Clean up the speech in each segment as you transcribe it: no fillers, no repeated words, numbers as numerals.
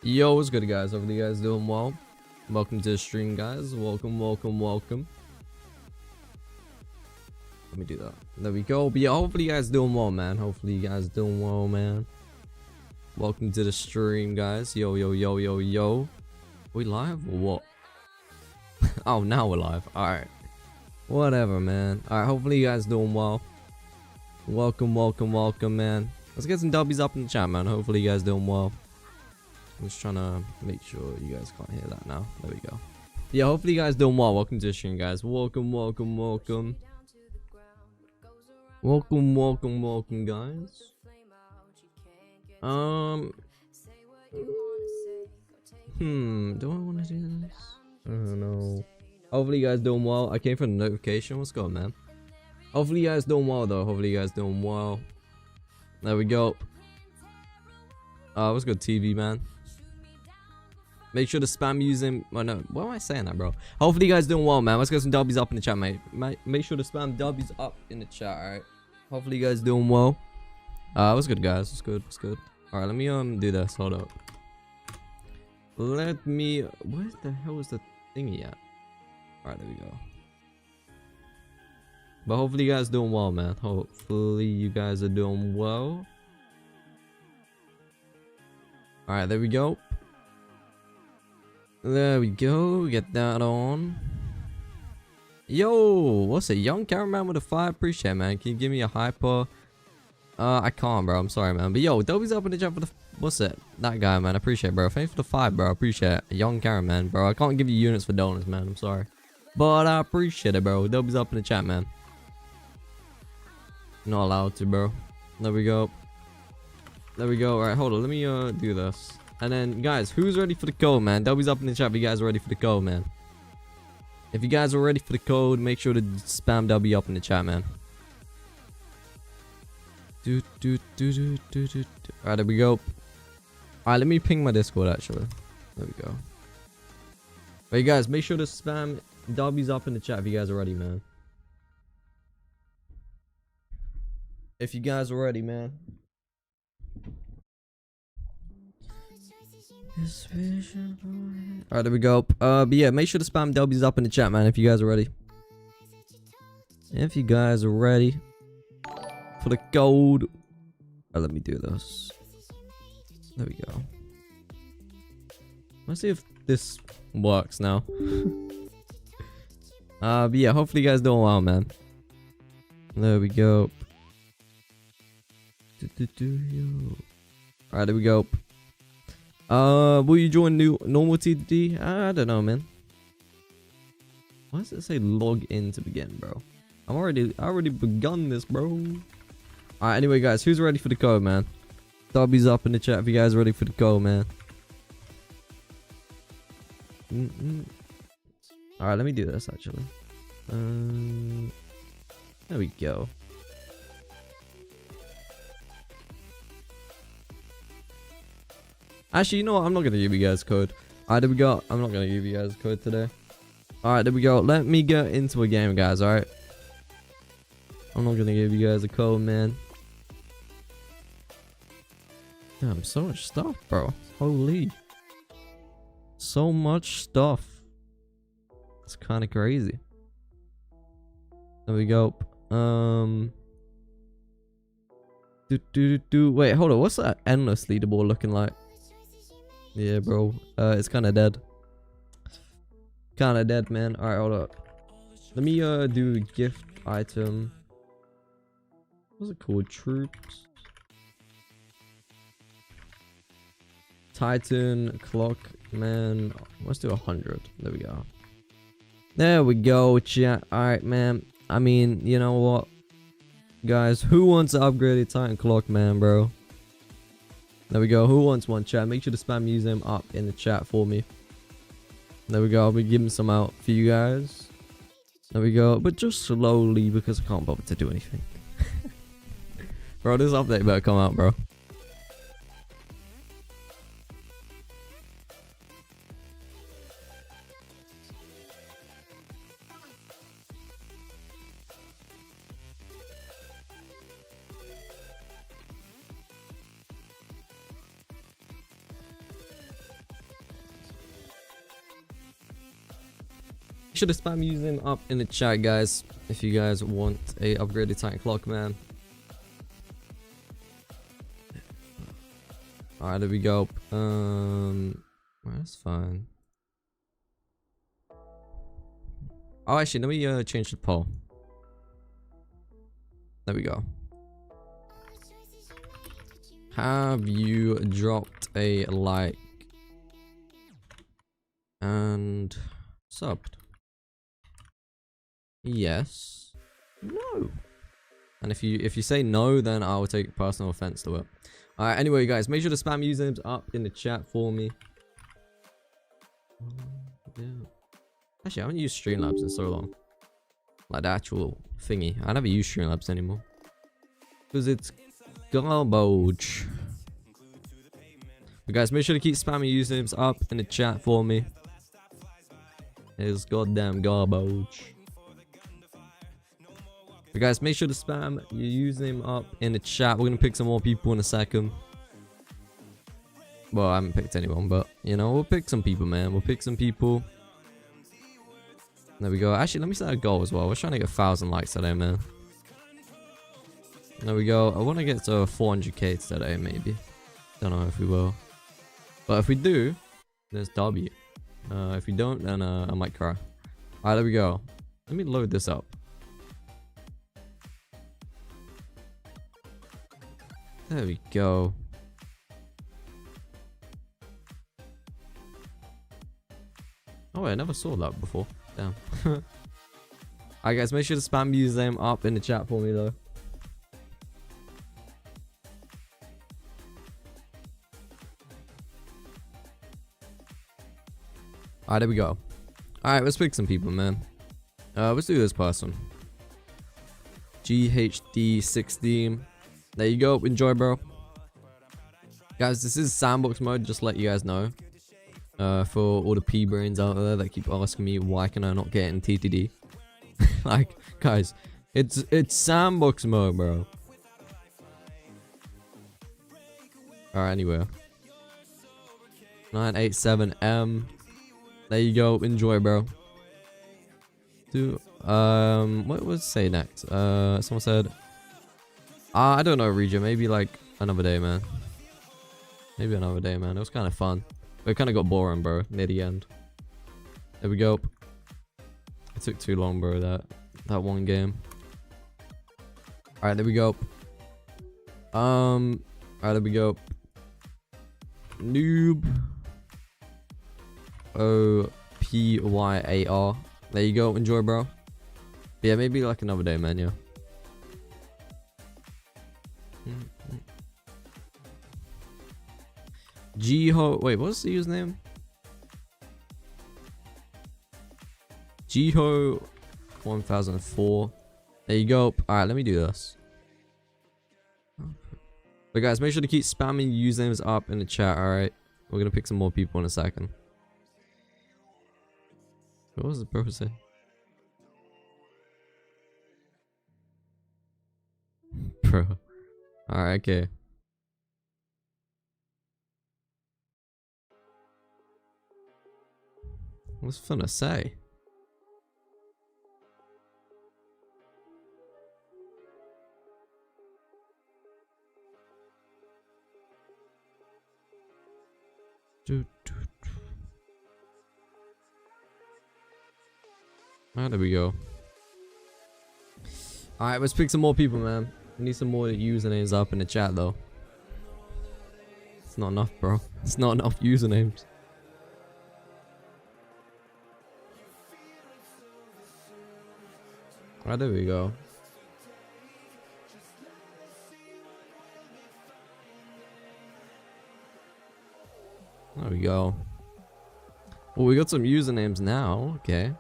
Yo, what's good, guys? Hopefully you guys doing well. Welcome to the stream, guys. Welcome. Let me do that. There we go. But yeah, hopefully you guys doing well, man. Welcome to the stream, guys. Yo. We live or what? Oh, now we're live. Alright. Whatever, man. Alright, hopefully you guys doing well. Welcome, man. Let's get some W's up in the chat, man. Hopefully you guys doing well. I'm just trying to make sure you guys can't hear that now. There we go. Yeah, hopefully you guys doing well. Welcome to the stream, guys. Welcome, guys. Do I want to do this? I don't know. Hopefully you guys doing well. I came for the notification. What's going on, man? Hopefully you guys doing well, though. There we go. What's good, TV, man? Make sure to spam using. Oh no, why am I saying that, bro? Hopefully you guys doing well, man. Let's get some W's up in the chat, mate. Make sure to spam W's up in the chat, alright? Hopefully you guys doing well. What's good, guys? What's good? Alright, let me do this. Hold up. Where the hell is the thingy at? Alright, there we go. But hopefully you guys doing well, man. Hopefully you guys are doing well. Alright, there we go. Get that on. Yo, what's it? Young cameraman with a 5. Appreciate it, man. Can you give me a hyper? I can't, bro. I'm sorry, man. But yo, Dobby's up in the chat for the. What's it? That guy, man. I appreciate it, bro. Thanks for the 5, bro. I appreciate it. Young cameraman, bro. I can't give you units for donuts, man. I'm sorry. But I appreciate it, bro. Dobby's up in the chat, man. Not allowed to, bro. There we go. Alright, hold on. Let me do this. And then, guys, who's ready for the code, man? W's up in the chat if you guys are ready for the code, man. If you guys are ready for the code, make sure to spam W up in the chat, man. Alright, there we go. Alright, let me ping my Discord, actually. There we go. But you guys, make sure to spam W's up in the chat if you guys are ready, man. If you guys are ready, man. Alright, there we go. But yeah, make sure to spam W's up in the chat, man, if you guys are ready. If you guys are ready for the code. Alright, let me do this. There we go. Let's see if this works now. But yeah, hopefully you guys doing well, man. There we go. Alright, there we go. Will you join normal TD? I don't know, man. Why does it say log in to begin, bro? I already begun this, bro. Alright, anyway, guys, who's ready for the code, man? W's up in the chat if you guys are ready for the code, man. Alright, let me do this, actually. There we go. Actually, you know what? I'm not going to give you guys code. Alright, there we go. I'm not going to give you guys code today. Alright, there we go. Let me get into a game, guys, alright? I'm not going to give you guys a code, man. Damn, so much stuff, bro. Holy. So much stuff. It's kind of crazy. There we go. Wait, hold on. What's that endless leaderboard looking like? Yeah, bro. It's kind of dead. Man. Alright, hold up. Let me do gift item. What's it called? Troops. Titan clock, man. Let's do 100. There we go, chat. Alright, man. I mean, you know what, guys, who wants to upgrade a Titan clock, man, bro? There we go. Who wants one, chat? Make sure to spam use them up in the chat for me. There we go. I'll be giving some out for you guys. There we go. But just slowly because I can't bother to do anything. Bro, this update better come out, bro. Should have spam username up in the chat, guys, if you guys want a upgraded Titan clock, man. Alright, there we go. That's fine. Oh, actually, let me change the poll. There we go. Have you dropped a like and subbed? Yes. No. And if you say no, then I will take personal offense to it. Alright, anyway, guys, make sure to spam usernames up in the chat for me. Yeah. Actually, I haven't used Streamlabs in so long. Like the actual thingy. I never use Streamlabs anymore. Because it's garbage. But guys, make sure to keep spamming usernames up in the chat for me. It's goddamn garbage. But guys, make sure to spam your username up in the chat. We're going to pick some more people in a second. Well, I haven't picked anyone, but, you know, we'll pick some people, man. We'll pick some people. There we go. Actually, let me set a goal as well. We're trying to get 1,000 likes today, man. There we go. I want to get to 400k today, maybe. Don't know if we will. But if we do, there's W. If we don't, then I might cry. Alright, there we go. Let me load this up. There we go. Oh, I never saw that before. Damn. Alright, guys, make sure to spam username up in the chat for me, though. Alright, there we go. Alright, let's pick some people, man. Let's do this person. GHD16. There you go. Enjoy, bro. Guys, this is sandbox mode, just to let you guys know. For all the P-brains out there that keep asking me why can I not get in TTD. Like, guys, it's sandbox mode, bro. Alright, anyway. 987M. There you go. Enjoy, bro. What was say next? Someone said, I don't know, Regio. Maybe like another day, man. Maybe another day, man. It was kind of fun. But it kind of got boring, bro, near the end. There we go. It took too long, bro, that one game. Alright, there we go. Alright, there we go. Noob. OPYAR. There you go. Enjoy, bro. But yeah, maybe like another day, man. Yeah. Jiho. Wait, what's the username? Jiho 1004. There you go. Alright, let me do this. But guys, make sure to keep spamming usernames up in the chat, alright? We're gonna pick some more people in a second. What was the purpose say? Bro. Alright, okay. What's fun to say? Ah, there we go. Alright, let's pick some more people, man. We need some more usernames up in the chat, though. It's not enough, bro. It's not enough usernames. Alright, there we go. There we go. Well, we got some usernames now. Okay.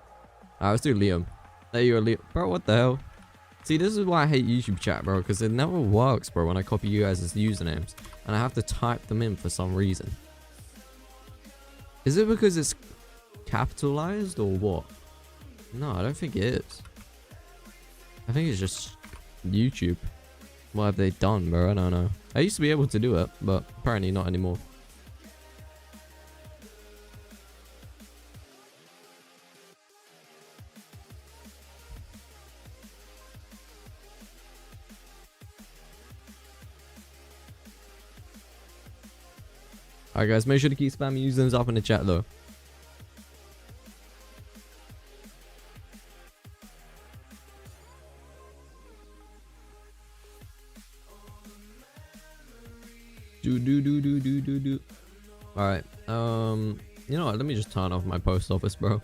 Alright, let's do Liam. There you go, Liam. Bro, what the hell? See, this is why I hate YouTube chat, bro. Because it never works, bro, when I copy you guys' usernames. And I have to type them in for some reason. Is it because it's capitalized or what? No, I don't think it is. I think it's just YouTube. What have they done, bro? I don't know. I used to be able to do it, but apparently not anymore. Alright guys, make sure to keep spamming usernames up in the chat though. Do. Alright, you know what, let me just turn off my post office, bro.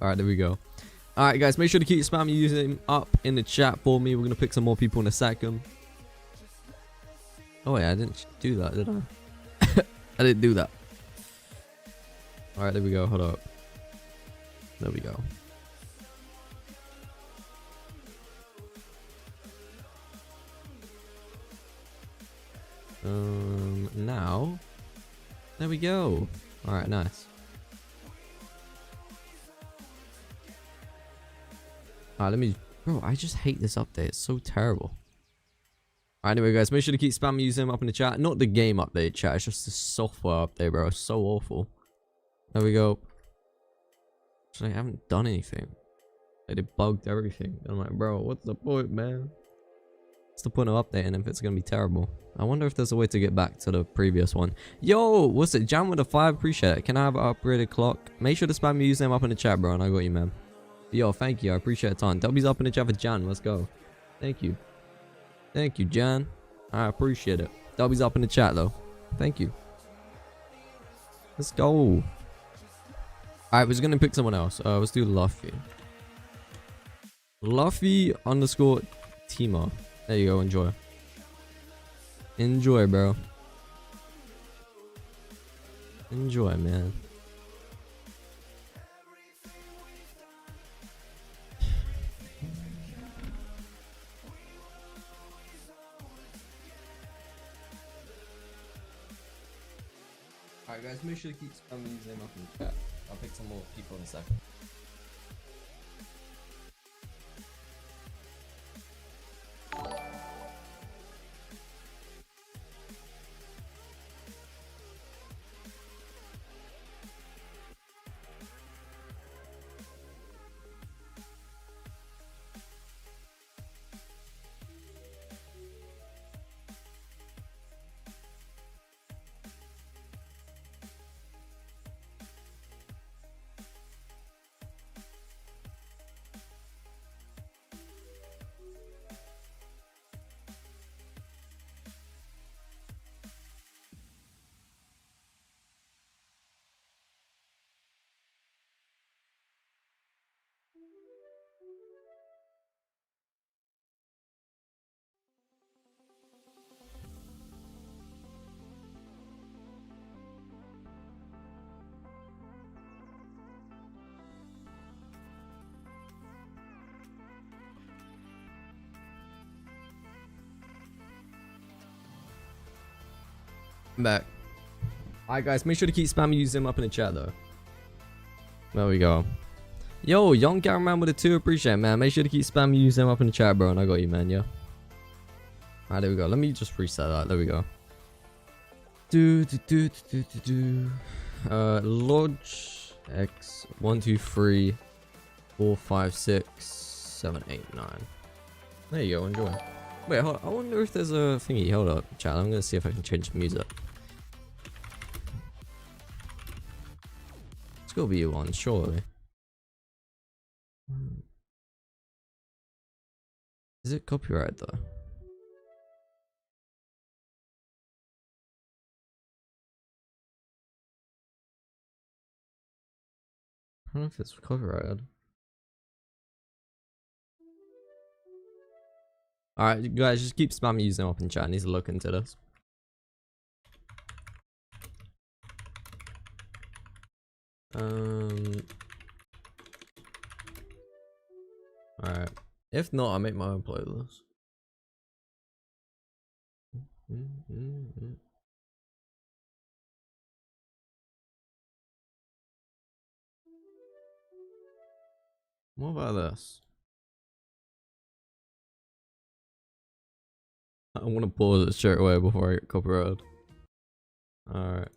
Alright, there we go. Alright guys, make sure to keep spamming username up in the chat for me. We're gonna pick some more people in a second. Oh wait, I didn't do that, did I? I didn't do that. Alright, there we go. Hold up. There we go. Now. There we go. Alright, nice. Alright, let me... Bro, I just hate this update. It's so terrible. Alright, anyway, guys, make sure to keep spamming username up in the chat. Not the game update, chat. It's just the software update, bro. It's so awful. There we go. Actually, I haven't done anything. Like, they bugged everything. I'm like, bro, what's the point, man? What's the point of updating if it's gonna be terrible? I wonder if there's a way to get back to the previous one. Yo, what's it? Jam with a 5. Appreciate it. Can I have an upgraded clock? Make sure to spam your username up in the chat, bro, and I got you, man. Yo, thank you. I appreciate it a ton. W's up in the chat for Jan. Let's go. Thank you. Thank you, Jan. I appreciate it. W's up in the chat, though. Thank you. Let's go. Alright, we're gonna pick someone else. Let's do Luffy. Luffy underscore Timo. There you go. Enjoy. Enjoy, bro. Enjoy, man. Alright guys, make sure to keep spamming username up in the chat. I'll pick some more people in a second. I'm back. Alright guys, make sure to keep spamming username up in the chat though. There we go. Yo, young cameraman with a 2, appreciate it, man. Make sure to keep spamming username up in the chat, bro, and I got you, man. Yeah. Alright, there we go. Let me just reset that. There we go. Lodge X 1 2 3 4 5 6 7 8 9. There you go. Enjoy. Wait, hold on. I wonder if there's a thingy. Hold up, chat. I'm gonna see if I can change the music. It's gonna be one, surely. Is it copyright though? I don't know if it's copyrighted. Alright, guys, just keep spamming username up in chat. I need to look into this. Alright. If not, I'll make my own playlist. What about this? I want to pause it straight away before I get copyrighted. Alright.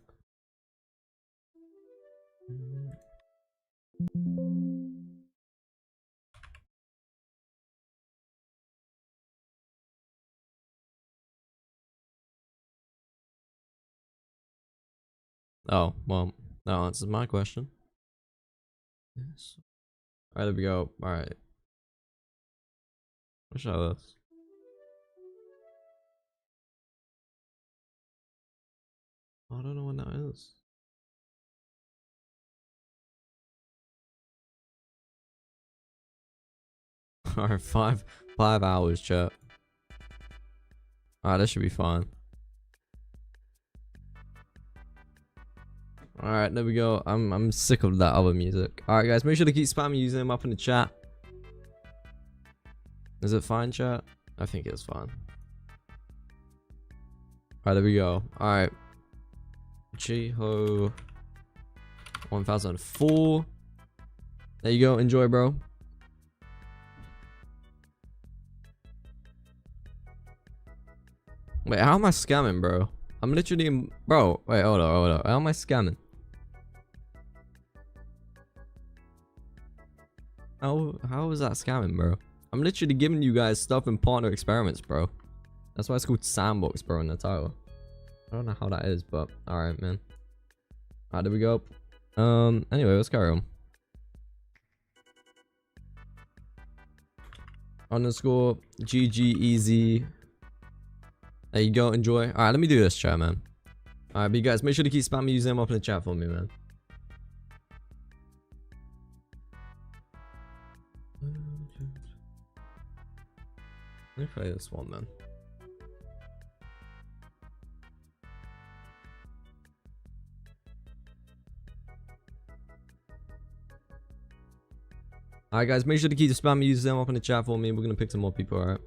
Oh, well, that answers my question. Yes. Alright, there we go. Alright. Let's show this. I don't know what that is. Alright, five hours, chat. Alright, that should be fine. Alright, there we go. I'm sick of that other music. Alright guys, make sure to keep spamming using them up in the chat. Is it fine, chat? I think it's fine. Alright, there we go. Alright. Chiho 1004. There you go, enjoy, bro. Wait, how am I scamming, bro? I'm literally bro, wait, hold on. How am I scamming? How is that scamming, bro? I'm literally giving you guys stuff in partner experiments, bro. That's why it's called SANDBOX, bro, in the title. I don't know how that is, but alright, man. Alright, there we go. Anyway, let's carry on. Underscore GGEZ. There you go, enjoy. Alright, let me do this, chat, man. Alright, but you guys, make sure to keep spamming using them up in the chat for me, man. Let me play this one, man. Alright guys, make sure to keep spamming using them up in the chat for me. We're gonna pick some more people, alright?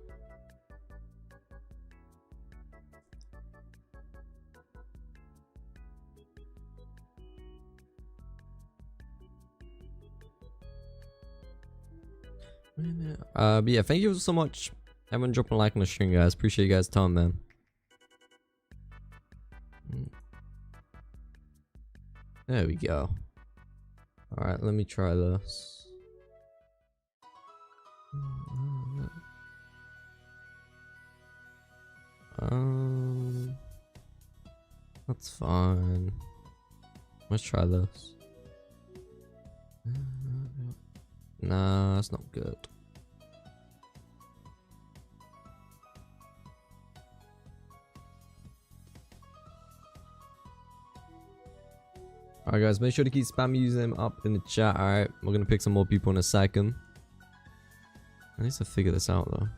But yeah, thank you so much. Everyone dropping a like on the stream, guys. Appreciate you guys' time, man. There we go. Alright, let me try this. That's fine. Let's try this. Nah, that's not good. Alright guys, make sure to keep spamming using them up in the chat, alright? We're gonna pick some more people in a second. I need to figure this out though.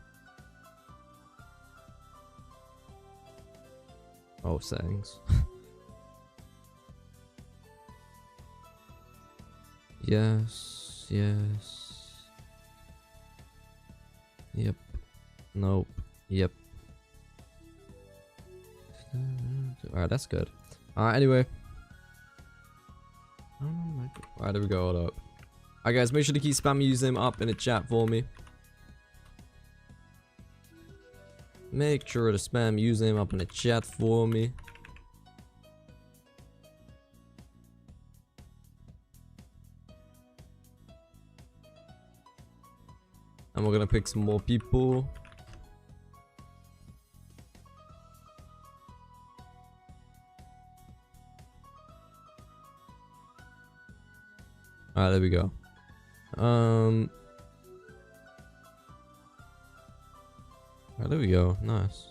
Oh, settings. Yes, yes. Yep. Nope. Yep. Alright, that's good. Alright, anyway. Alright, there we go. Hold up. Alright, guys, make sure to keep spamming using them up in the chat for me. Make sure to spam using them up in the chat for me. And we're gonna pick some more people. Alright, there we go. Alright, there we go. Nice.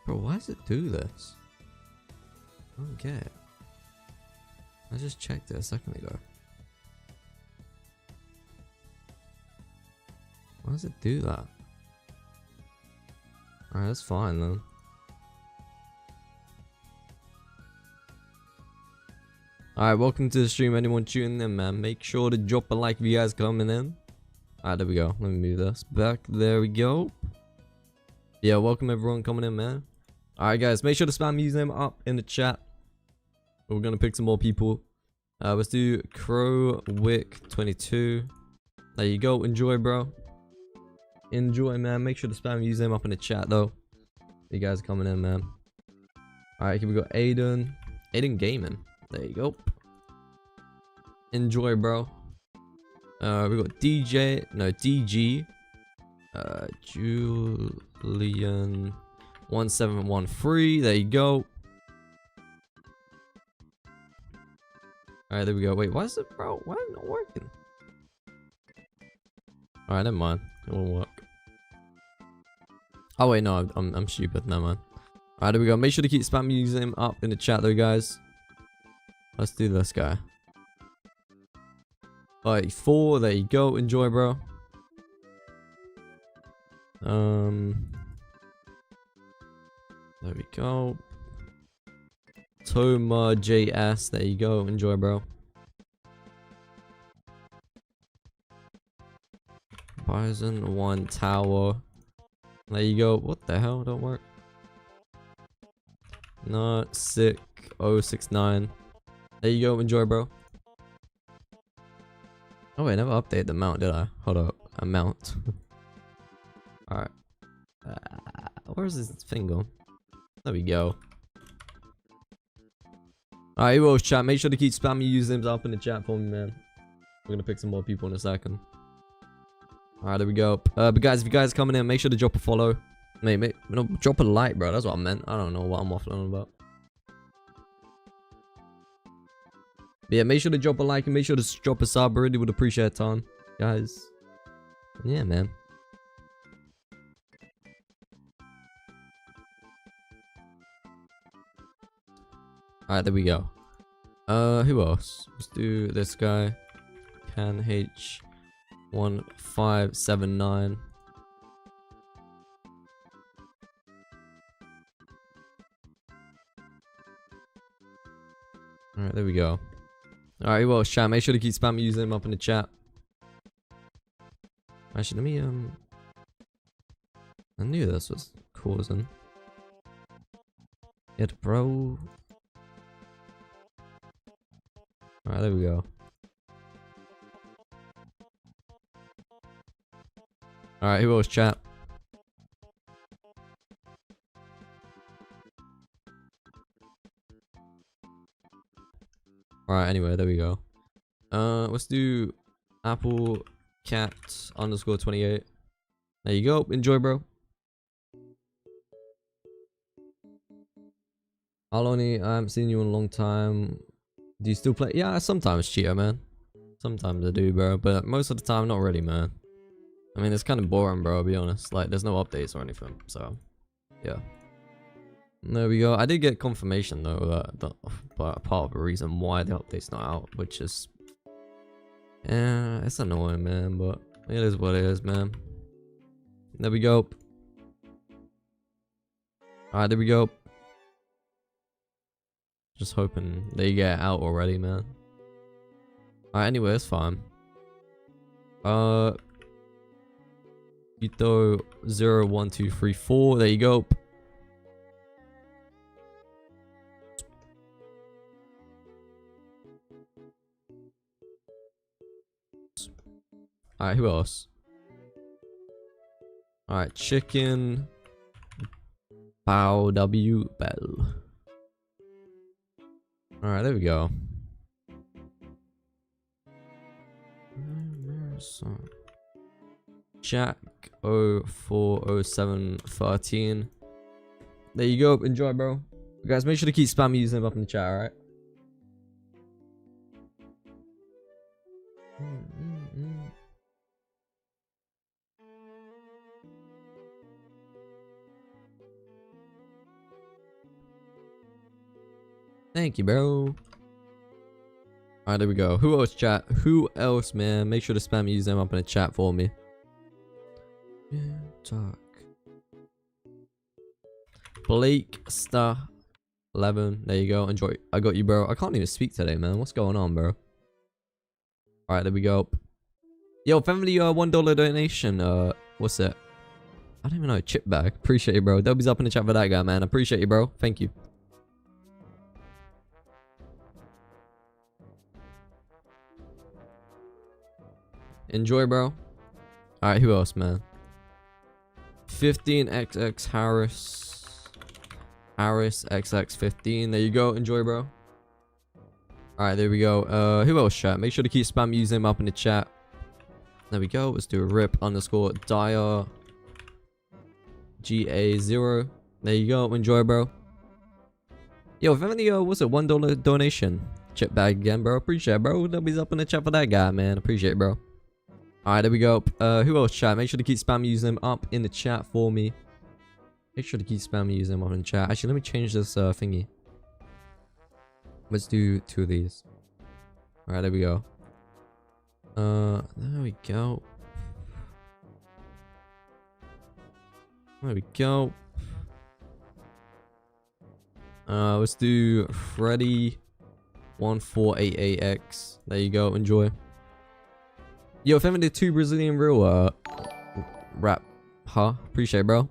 Bro, why does it do this? I don't get it. I just checked it a second ago. Why does it do that? Alright, that's fine then. Alright, welcome to the stream. Anyone tuning in, man, make sure to drop a like if you guys coming in. Alright, there we go. Let me move this back. There we go. Yeah, welcome everyone coming in, man. Alright guys, make sure to spam using them up in the chat. We're gonna pick some more people. Let's do Crowwick22. There you go. Enjoy, bro. Enjoy, man. Make sure to spam using them up in the chat though. You guys coming in, man. Alright, here we go. Aiden Gaming. There you go. Enjoy, bro. We got DG. Julian 1713. There you go. Alright, there we go. Wait, why is it, bro? Why is it not working? Alright, never mind. It won't work. Oh wait, no, I'm stupid. Never mind. Alright, there we go. Make sure to keep spamming using him up in the chat though, guys. Let's do this guy. 34. There you go. Enjoy, bro. There we go. Toma JS. There you go. Enjoy, bro. Bison 1 tower. There you go. What the hell? Don't work. Not sick. 069. There you go. Enjoy, bro. Oh wait, I never updated the mount, did I? Hold up. A mount. Alright. Where's this thing going? There we go. Alright, well, chat. Make sure to keep spamming usernames up in the chat for me, man. We're gonna pick some more people in a second. Alright, there we go. But guys, if you guys are coming in, make sure to drop a follow. Mate, no, drop a like, bro. That's what I meant. I don't know what I'm waffling about. But yeah, make sure to drop a like and make sure to drop a sub. I really would appreciate a ton, guys. Yeah, man. Alright, there we go. Who else? Let's do this guy. Can H1579. Alright, there we go. Alright, well, chat. Make sure to keep spamming using them up in the chat. Actually, let me, I knew this was causing it, bro. Alright, there we go. Alright, who else, chat? Alright, anyway, there we go. Let's do Apple Cat underscore 28. There you go. Enjoy, bro. Lonnie, I haven't seen you in a long time. Do you still play? Yeah, sometimes, Cheetah, man. Sometimes I do, bro. But most of the time, not really, man. I mean, it's kind of boring, bro, I'll be honest. Like, there's no updates or anything. So, yeah. There we go. I did get confirmation, though, that part of the reason why the update's not out, which is... yeah, it's annoying, man, but it is what it is, man. There we go. Alright, there we go. Just hoping they get out already, man. Alright, anyway, it's fine. Ito 01234. There you go. Alright, who else? Alright, chicken. Bow W Bell. Alright, there we go. Jack 040713. There you go. Enjoy, bro. Guys, make sure to keep spamming using them up in the chat, alright? Thank you, bro. Alright, there we go. Who else, chat? Who else, man? Make sure to spam use them up in the chat for me. Yeah, talk. Blake Star 11. There you go. Enjoy. I got you, bro. I can't even speak today, man. What's going on, bro? Alright, there we go. Yo, family, $1 donation. What's it? I don't even know. Chip bag. Appreciate you, bro. Dobby's up in the chat for that guy, man. Appreciate you, bro. Thank you. Enjoy, bro. Alright, who else, man? 15XX Harris XX15. There you go. Enjoy, bro. Alright, there we go. Who else, chat? Make sure to keep spam using him up in the chat. There we go. Let's do a rip underscore dire GA0. There you go. Enjoy, bro. Yo, if any, what's it? $1 donation. Chip bag again, bro. Appreciate it, bro. W's up in the chat for that guy, man. Appreciate it, bro. Alright, there we go. Who else, chat? Make sure to keep spamming using them up in the chat for me. Make sure to keep spamming using them up in the chat. Actually, let me change this thingy. Let's do 2 of these. Alright, there we go. There we go. There we go. Let's do Freddy 1488X. There you go. Enjoy. Yo, if ever did 2 Brazilian real rap, huh? Appreciate it, bro.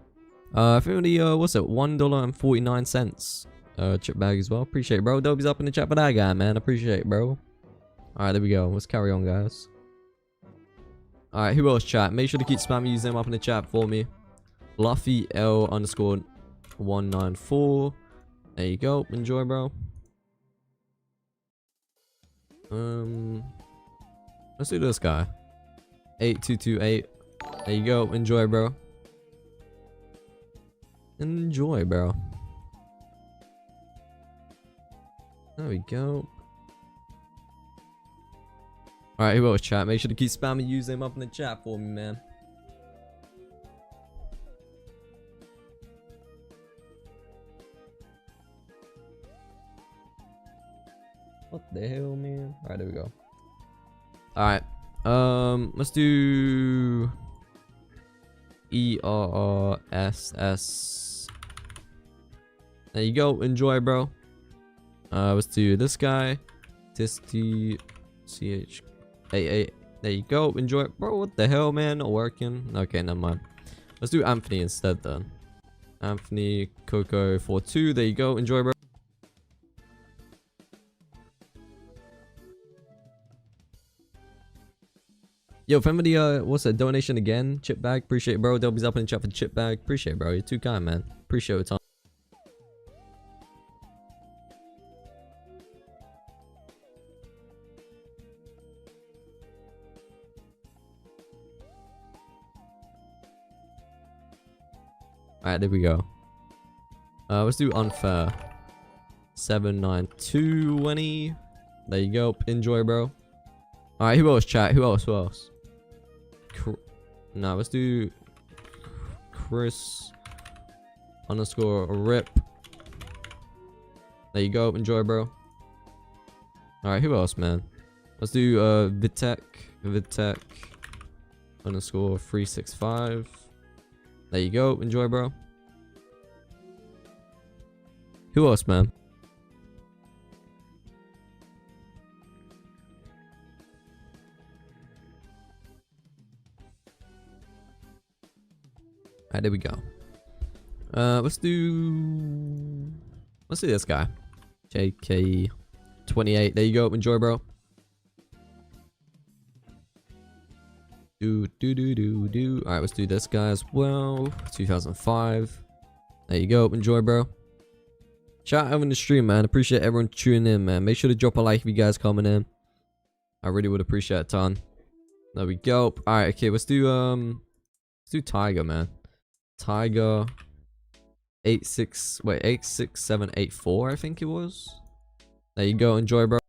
If anybody what's it? $1.49 chip bag as well. Appreciate it, bro. Dobby's up in the chat for that guy, man. Appreciate it, bro. Alright, there we go. Let's carry on, guys. Alright, who else, chat? Make sure to keep spamming using them up in the chat for me. Luffy L underscore 194. There you go. Enjoy, bro. Let's do this guy. 8228. There you go. Enjoy, bro. Enjoy, bro. There we go. Alright, who else, chat? Make sure to keep spamming using them up in the chat for me, man. What the hell, man? Alright, there we go. Alright. Let's do ERRSS. There you go. Enjoy, bro. Let's do this guy. TCHAA. There you go. Enjoy, bro. What the hell, man? Not working. Okay, never mind. Let's do Anthony instead then. Anthony Coco 42. There you go. Enjoy, bro. Yo, if anybody, what's that, donation again? Chip bag, appreciate it, bro. Dobby's up in the chat for the chip bag. Appreciate it, bro. You're too kind, man. Appreciate your time. Alright, there we go. Let's do unfair. 79220. There you go. Enjoy, bro. Alright, who else, chat? Who else? Who else? Nah, let's do Chris underscore rip. There you go. Enjoy, bro. Alright, who else, man? Let's do Vitek underscore 365. There you go. Enjoy, bro. Who else, man? Alright, there we go. Let's do this guy. JK28. There you go. Enjoy, bro. Alright, let's do this guy as well. 2005. There you go. Enjoy, bro. Shout out having the stream, man. Appreciate everyone tuning in, man. Make sure to drop a like if you guys coming in. I really would appreciate it a ton. There we go. Alright, okay, let's do Tiger, man. Tiger 86784, I think it was. There you go. Enjoy, bro.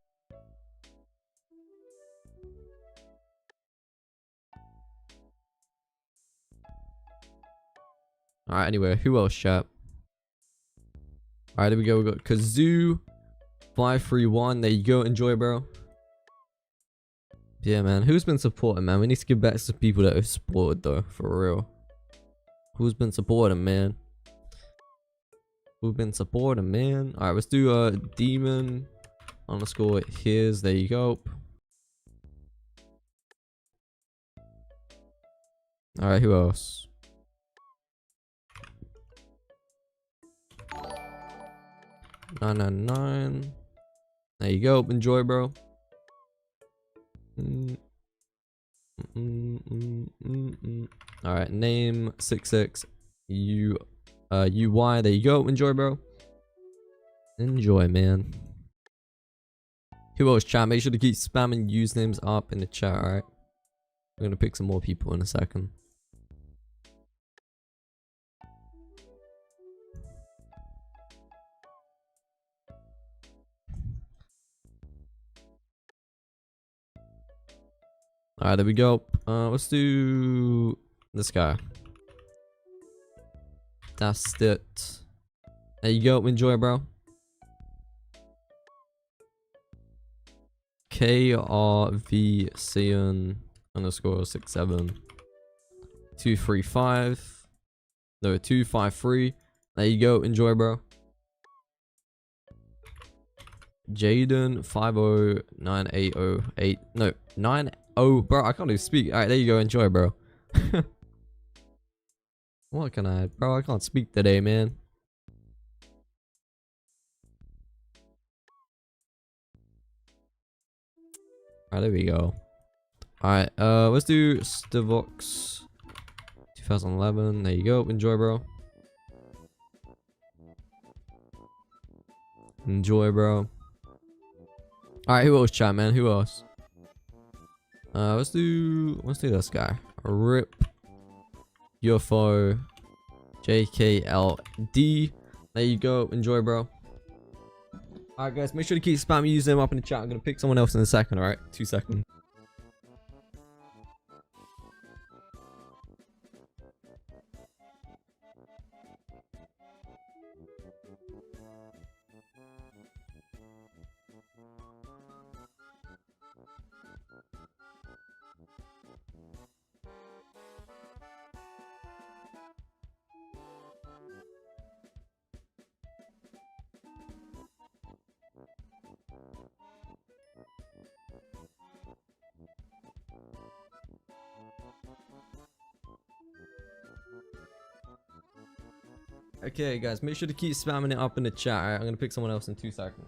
Alright, anyway, who else, chat? Alright, there we go. We got Kazoo 531. There you go. Enjoy, bro. Yeah, man. Who's been supporting, man? We need to give back to some people that have supported, though. For real. Who's been supporting, man? Who's been supporting, man? Alright, let's do demon underscore his. There you go. Alright, who else? $9.99. There you go. Enjoy, bro. Alright, name 66 U UY. There you go. Enjoy, bro. Enjoy, man. Who else, chat? Make sure to keep spamming usernames up in the chat, alright? I'm gonna pick some more people in a second. Alright, there we go. Let's do this guy. That's it. There you go. Enjoy, bro. KRV Cian underscore 67 235. No, 253. There you go. Enjoy, bro. Jaden 50980 no 90, bro. I can't even speak. Alright, there you go. Enjoy, bro. What can I, bro? I can't speak today, man. Alright, there we go. Alright, let's do SANDBOX 2011. There you go. Enjoy, bro. Enjoy, bro. Alright, who else, chat, man? Who else? Let's do this guy. RIP UFO JKLD. There you go. Enjoy, bro. Alright, guys, make sure to keep spamming using them up in the chat. I'm gonna pick someone else in a second. Alright, 2 seconds. Okay, guys, make sure to keep spamming it up in the chat. Alright, I'm gonna pick someone else in 2 seconds.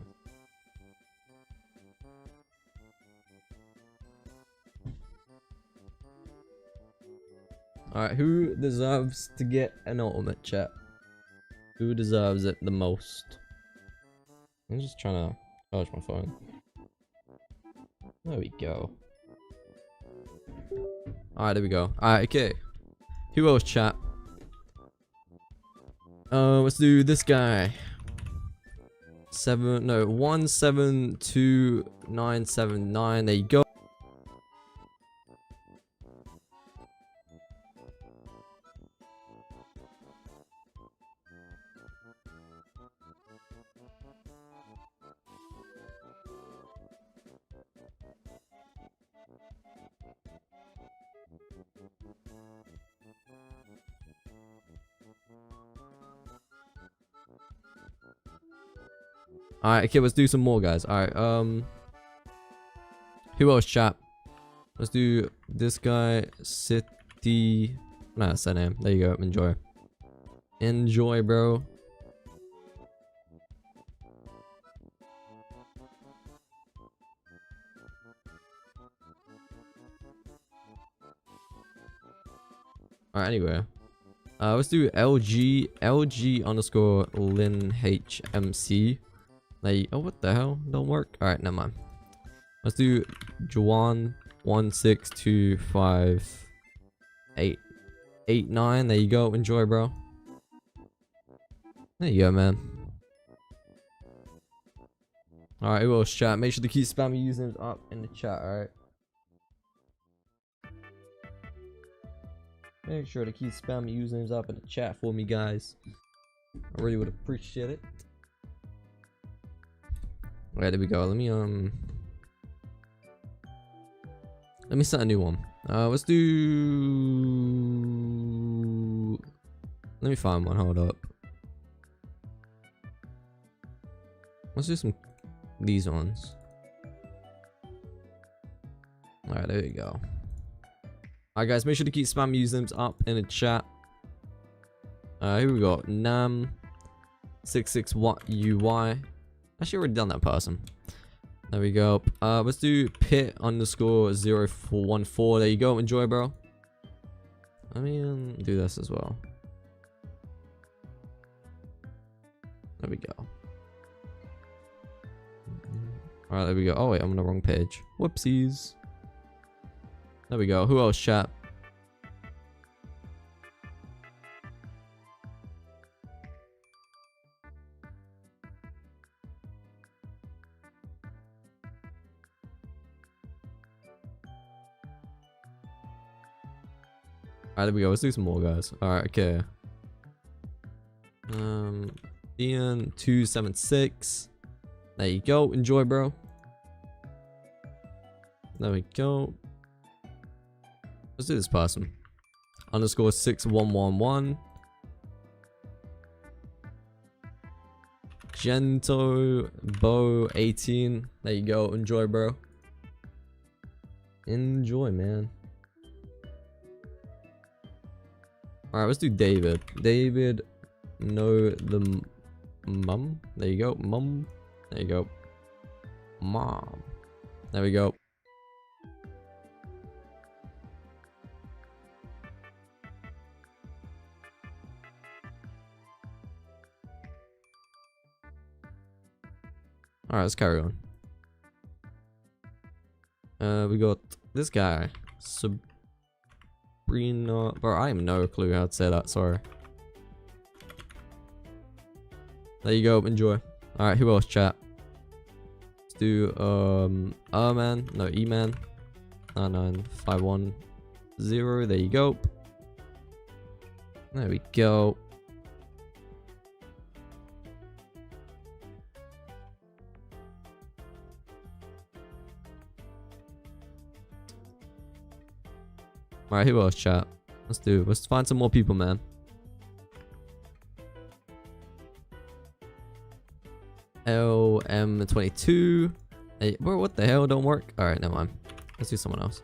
Alright, who deserves to get an ultimate, chat? Who deserves it the most? I'm just trying to charge my phone. There we go. Alright, there we go. Alright, okay. Who else, chat? Let's do this guy. 172979. There you go. Alright, okay, let's do some more, guys. Alright, who else, chat? Let's do this guy, City. Nah, that's that name. There you go. Enjoy. Enjoy, bro. Alright, anyway. Let's do LG underscore Lin HMC. Like, oh, what the hell? Don't work. Alright, never mind. Let's do Juan 1625889. There you go. Enjoy, bro. There you go, man. Alright, who else, chat? Make sure to keep spamming usernames up in the chat, alright? Make sure to keep spamming usernames up in the chat for me, guys. I really would appreciate it. Alright, there we go. Let me set a new one. Let's do. Let me find one. Hold up. Let's do some these ones. Alright, there you go. Alright, guys, make sure to keep spamming usernames up in the chat. Here we go. Nam66UY. Actually, already done that person. There we go. Let's do Pit underscore 0414. There you go. Enjoy, bro. Let me do this as well. There we go. Alright, there we go. Oh, wait, I'm on the wrong page. Whoopsies. There we go. Who else, chat? Alright, there we go. Let's do some more, guys. Alright, okay. Ian 276. There you go. Enjoy, bro. There we go. Let's do this person. Underscore 6111. Gento Bo 18. There you go. Enjoy, bro. Enjoy, man. Alright, let's do David. David, know the mum. There you go. Mum. There you go. Mom. There we go. Alright, let's carry on. We got this guy. Sabrina. Bro, I have no clue how to say that. Sorry. There you go. Enjoy. Alright, who else, chat? Let's do, man. No, E-man. 99510. There you go. There we go. Alright, who else, chat? Let's find some more people, man. LM22. Hey, bro, what the hell? Don't work? Alright, never mind. Let's do someone else.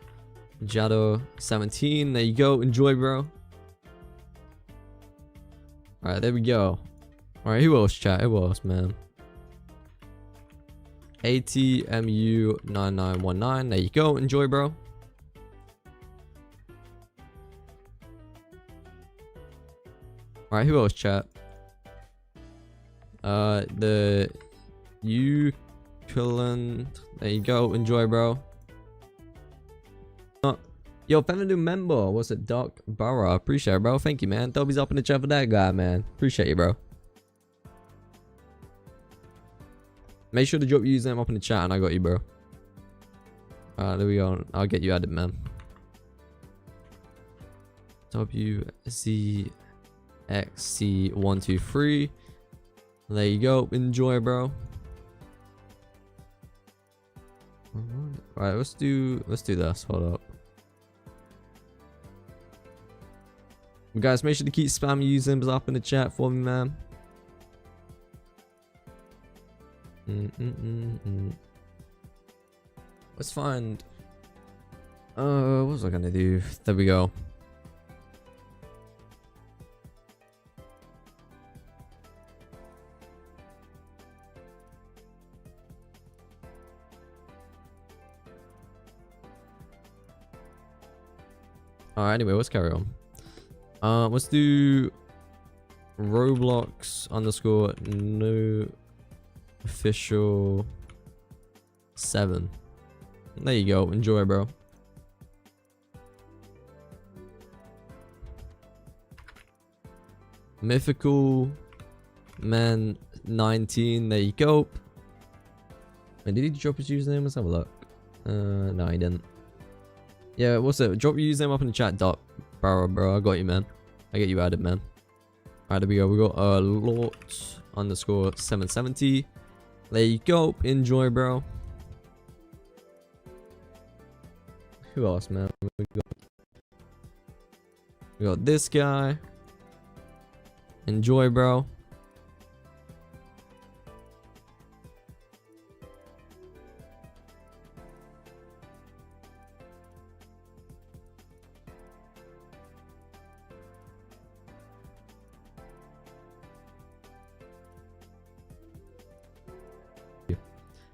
Jado 17. There you go. Enjoy, bro. Alright, there we go. Alright, who else, chat? Who else, man? ATMU9919. There you go. Enjoy, bro. Alright, who else, chat? The Euclid. There you go. Enjoy, bro. Yo, found a new member. What's it? Dark Barra. Appreciate it, bro. Thank you, man. Dobby's up in the chat for that guy, man. Appreciate you, bro. Make sure to drop your username up in the chat and I got you, bro. There we go. I'll get you added, man. WZXC123. There you go. Enjoy, bro. Alright, let's do this. Hold up. Guys, make sure to keep spamming usernames up in the chat for me, man. Let's find. What was I gonna do? There we go. Alright, anyway, let's carry on. Let's do Roblox underscore no official 7. There you go. Enjoy, bro. Mythical man 19. There you go. Wait, did he drop his username? Let's have a look. No, he didn't. Yeah, what's it? Drop your username up in the chat, Doc. Bro, I got you, man. I get you added, man. Alright, there we go. We got Lort underscore 770. There you go. Enjoy, bro. Who else, man? We got this guy. Enjoy, bro.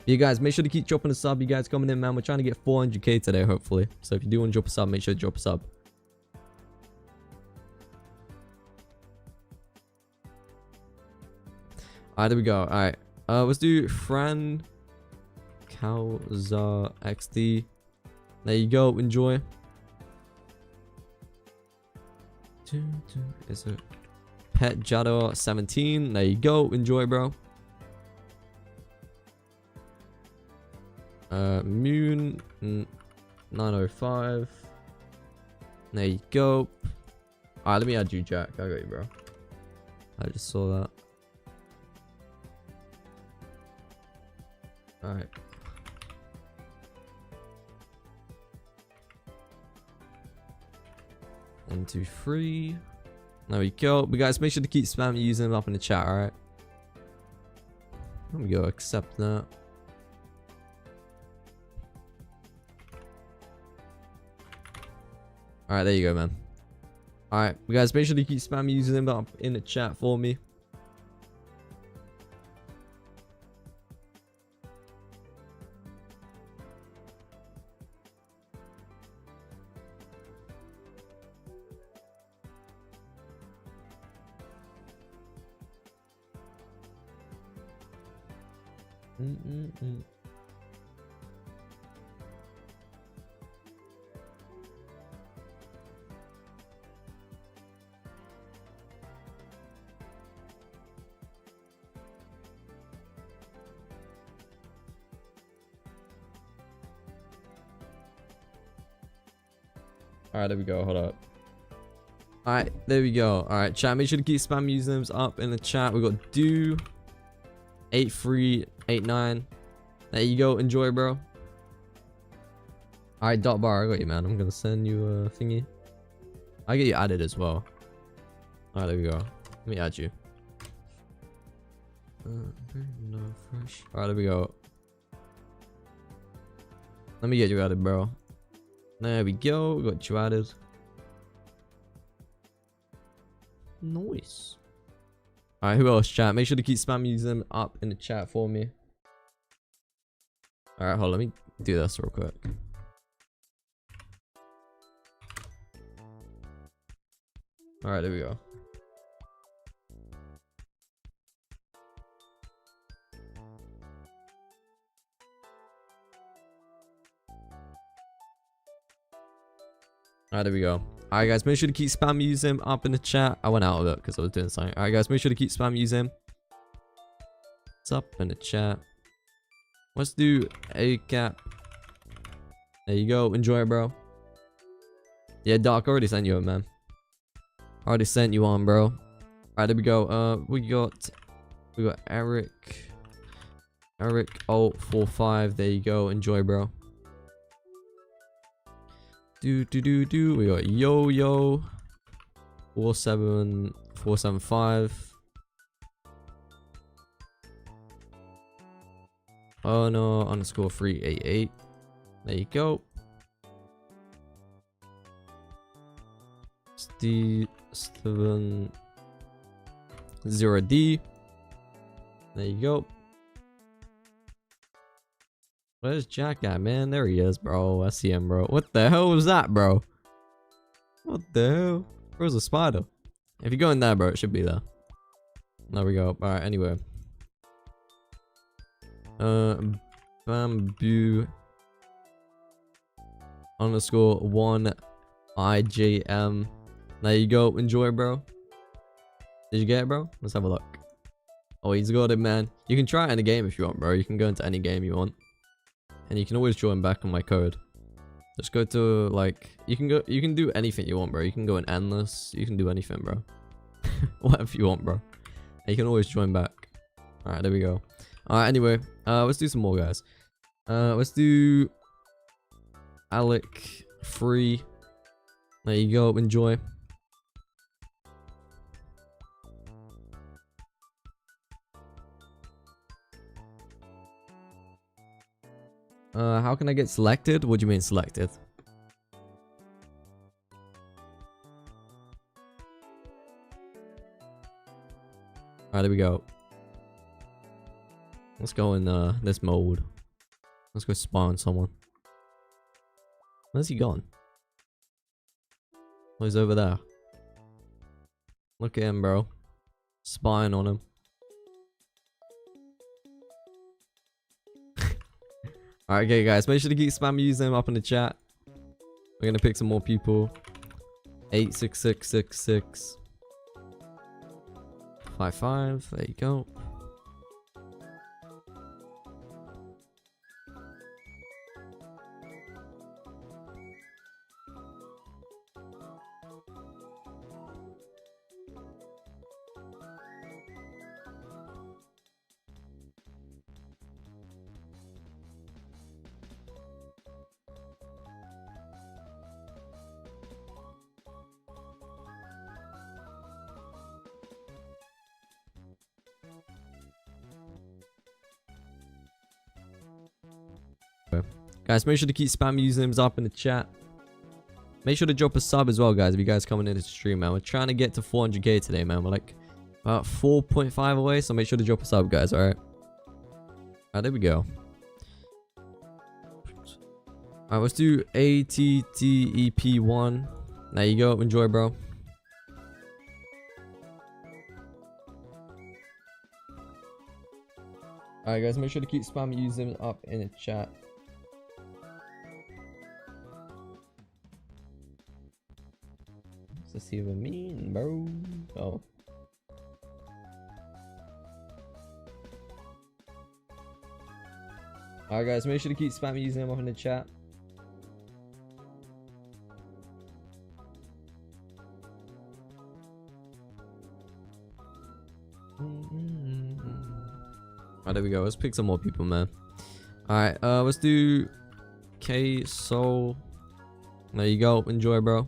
You guys, make sure to keep dropping a sub. You guys coming in, man. We're trying to get 400k today, hopefully. So if you do want to drop a sub, make sure to drop a sub. Alright, there we go. Alright. Let's do Fran Kauza XD. There you go. Enjoy. Is it Pet Jado 17? There you go. Enjoy, bro. Moon 905. There you go. Alright, let me add you, Jack. I got you, bro. I just saw that. Alright. One, two, three. There we go. But guys, make sure to keep spamming using them up in the chat, alright? Let me go accept that. Alright, there you go, man. Alright, guys, make sure to keep spamming using them up in the chat for me. Alright, there we go. Hold up. Alright, there we go. Alright, chat. Make sure to keep spam usernames up in the chat. We got Do 8389. There you go. Enjoy, bro. Alright, dot bar. I got you, man. I'm gonna send you a thingy. I get you added as well. Alright, there we go. Let me add you. Alright, there we go. Let me get you added, bro. There we go. We got you added. Nice. Alright, who else, chat? Make sure to keep spam using them up in the chat for me. Alright, hold on. Let me do this real quick. Alright, there we go. Alright, there we go. Alright, guys, make sure to keep spam using them up in the chat. I went out of it because I was doing something. Alright, guys, make sure to keep spam using them. It's up in the chat. Let's do a cap. There you go. Enjoy it, bro. Yeah, Doc, I already sent you it, man. Already sent you on, bro. Alright, there we go. We got Eric 045. There you go. Enjoy, bro. We got Yo 47475. Oh no, underscore 388. There you go. Steve70D. There you go. Where's Jack at, man? There he is, bro. I see him, bro. What the hell was that, bro? What the hell? Where's the spider? If you go in there, bro, it should be there. There we go. Alright, anyway. Bamboo underscore 1 IJM. There you go. Enjoy, bro. Did you get it, bro? Let's have a look. Oh, he's got it, man. You can try it in a game if you want, bro. You can go into any game you want. And you can always join back on my code. Just go to, like, you can do anything you want, bro. You can go in endless. You can do anything, bro. Whatever you want, bro. And you can always join back. Alright, there we go. Alright, anyway. Let's do some more, guys. Let's do Alec 3. There you go. Enjoy. How can I get selected? What do you mean selected? Alright, there we go. Let's go in this mode. Let's go spawn someone. Where's he gone? Oh, he's over there. Look at him, bro. Spying on him. Alright, okay, guys. Make sure to keep spamming using them up in the chat. We're gonna pick some more people. 86666 55. There you go. Guys, make sure to keep spamming usernames up in the chat. Make sure to drop a sub as well, guys, if you guys coming into the stream, man. We're trying to get to 400k today, man. We're like about 4.5 away, so make sure to drop a sub, guys, alright? Alright, there we go. Alright, let's do ATTEP1. There you go. Enjoy, bro. Alright, guys, make sure to keep spamming using up in the chat. Let's see what I mean, bro. Oh. Alright, guys, make sure to keep spamming using them up in the chat. Alright, there we go. Let's pick some more people, man. Alright, let's do K Soul. There you go. Enjoy, bro.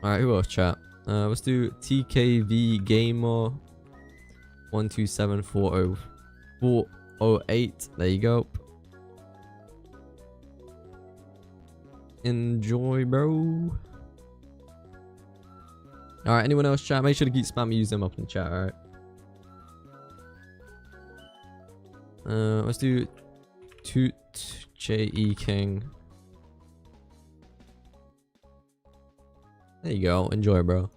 Alright, who else, chat? Let's do TKV Gamer 12740408. There you go. Enjoy, bro. Alright, anyone else, chat? Make sure to keep spamming use them up in the chat, alright? Let's do Toot J.E. King. There you go. Enjoy, bro.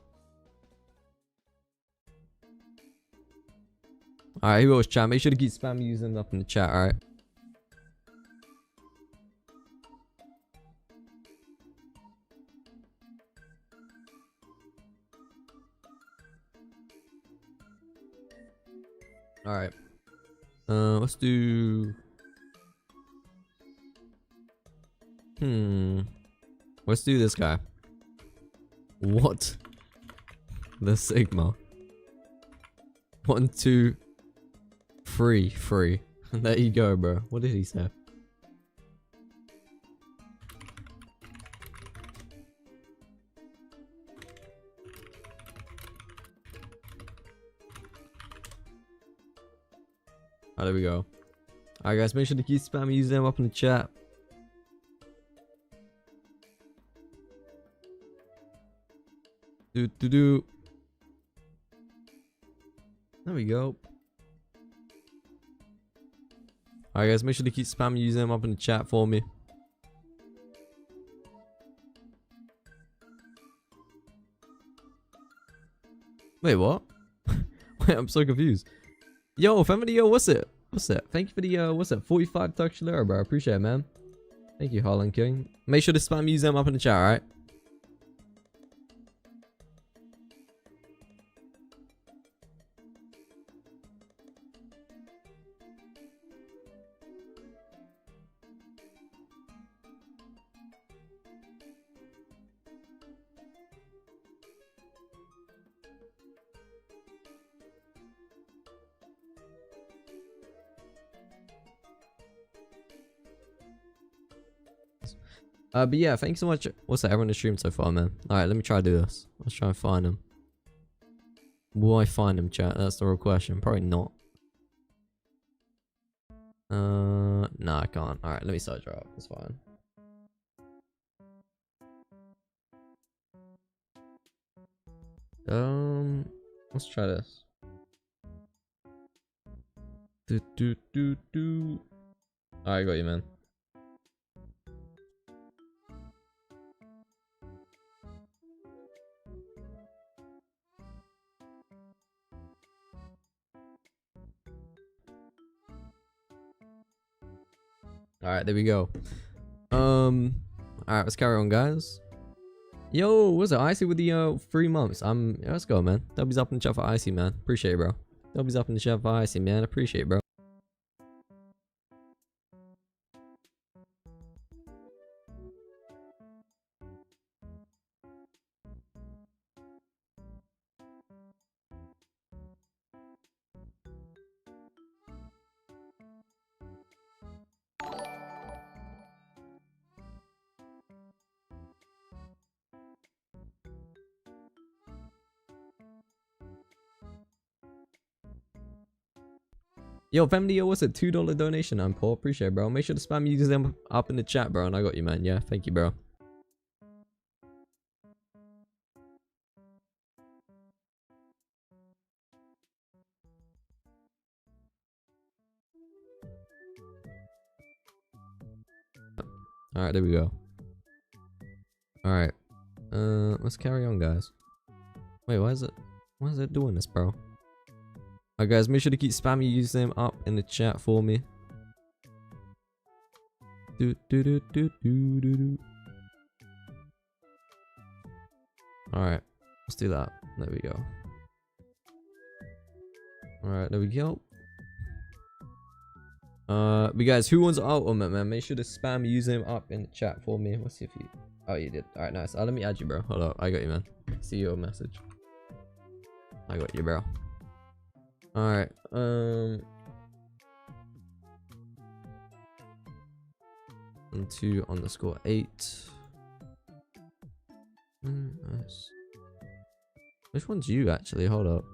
Alright, who else, chat? Make sure to keep spamming using them up in the chat, alright? Alright. Let's do... Let's do this guy. What? The Sigma. 1, 2, 3, 3. There you go, bro. What did he say? Oh, there we go. Alright, guys, make sure to keep spamming using them up in the chat. There we go. Alright, guys, make sure to keep spamming using them up in the chat for me. Wait, what? Wait, I'm so confused. Yo, family, yo, what's it? What's it? Thank you for the, what's it? 45 Turkish lira, bro. I appreciate it, man. Thank you, Harlan King. Make sure to spam use them up in the chat, alright? But yeah, thanks so much. What's that? Everyone in the stream so far, man. Alright, let me try to do this. Let's try and find him. Will I find him, chat? That's the real question. Probably not. Nah, I can't. Alright, let me search her up. It's fine. Let's try this. Alright, got you, man. Alright, there we go. Alright, let's carry on, guys. Yo, what's it? Icy with the 3 months. Yeah, let's go, man. W's up in the chat for Icy, man. Appreciate it, bro. W's up in the chat for Icy, man. Appreciate it, bro. Yo, family, what's a $2 donation? I'm Paul. Appreciate it, bro. Make sure to spam using them up in the chat, bro. And I got you, man. Yeah, thank you, bro. Alright, there we go. Alright. Let's carry on, guys. Wait, why is it doing this, bro? Alright, guys, make sure to keep spamming using them up in the chat for me. Alright, let's do that. There we go. Alright, there we go. But guys, who wants ultimate, man? Make sure to spam using them up in the chat for me. Let's see if you... Oh, you did. Alright, nice. Let me add you, bro. Hold up. I got you, man. See your message. I got you, bro. Alright, and 2_8. Nice. Which one's you, actually? Hold up.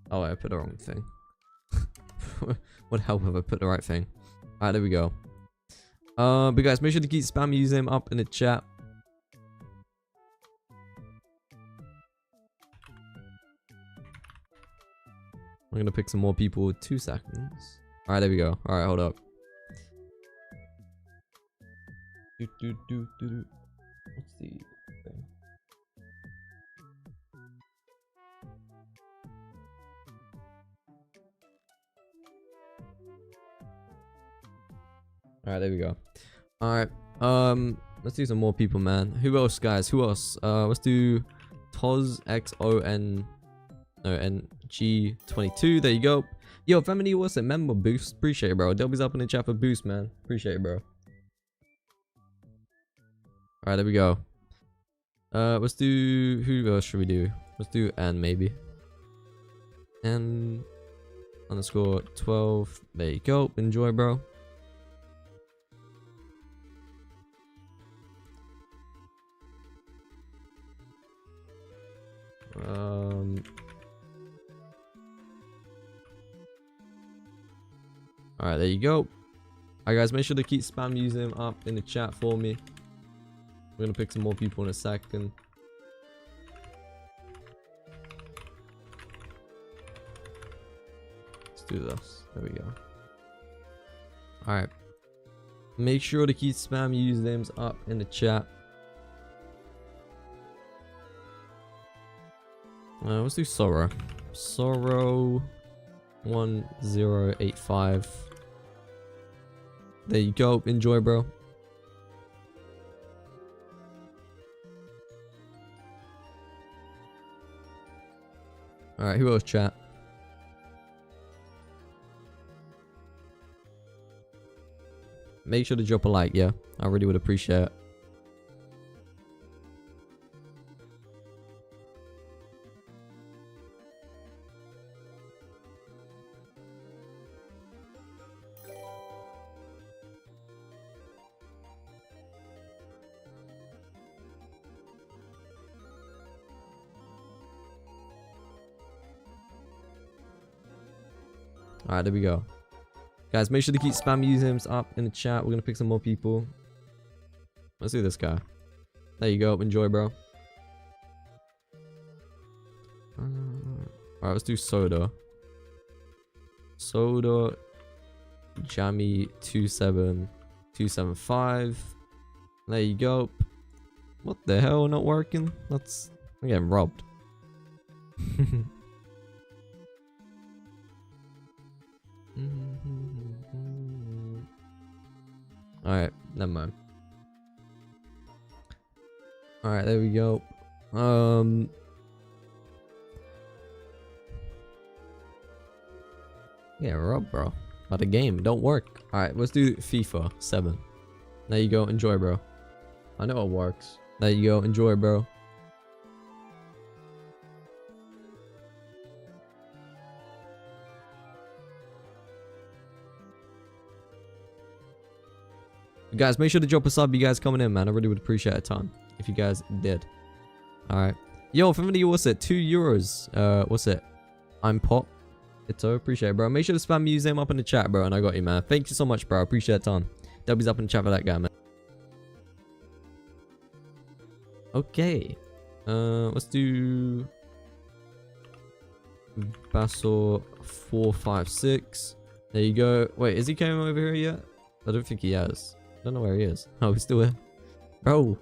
Oh, I put the wrong thing. Would help if I put the right thing. Alright, there we go. But guys, make sure to keep spamming using them up in the chat. I'm gonna pick some more people with 2 seconds. Alright, there we go. Alright, hold up. What's the thing? Alright, there we go. Alright, let's do some more people, man. Who else, guys? Who else? Let's do Toz XON. No, NG22. There you go. Yo, family, what's it? Member boost. Appreciate it, bro. Delby's up in the chat for boost, man. Appreciate it, bro. Alright, there we go. Let's do... Who else should we do? Let's do N, maybe. N_12. There you go. Enjoy, bro. Alright, there you go. Alright, guys, make sure to keep spam using them up in the chat for me. We're gonna pick some more people in a second. Let's do this. There we go. Alright. Make sure to keep spam usernames up in the chat. Let's do Sorrow. Sorrow 1085. There you go. Enjoy, bro. Alright, who else, chat? Make sure to drop a like, yeah. I really would appreciate it. Alright, there we go. Guys, make sure to keep spam usernames up in the chat. We're gonna pick some more people. Let's do this guy. There you go. Enjoy, bro. Alright, let's do Soda. Soda Jammy 27275. There you go. What the hell? Not working? I'm getting robbed. Alright, never mind. Alright, there we go. Yeah, robbed, bro. But the game don't work. Alright, let's do FIFA 7. There you go. Enjoy, bro. I know it works. There you go. Enjoy, bro. Guys, make sure to drop a sub. You guys coming in, man. I really would appreciate a ton if you guys did. Alright. Yo, family, what's it? €2. What's it? I'm Pop. It's so appreciate it, bro. Make sure to spam museum up in the chat, bro. And I got you, man. Thank you so much, bro. I appreciate it, Tom. W's up in the chat for that guy, man. Okay. Let's do Bassor 456. There you go. Wait, is he coming over here yet? I don't think he has. I don't know where he is. Oh, he's still here. Bro,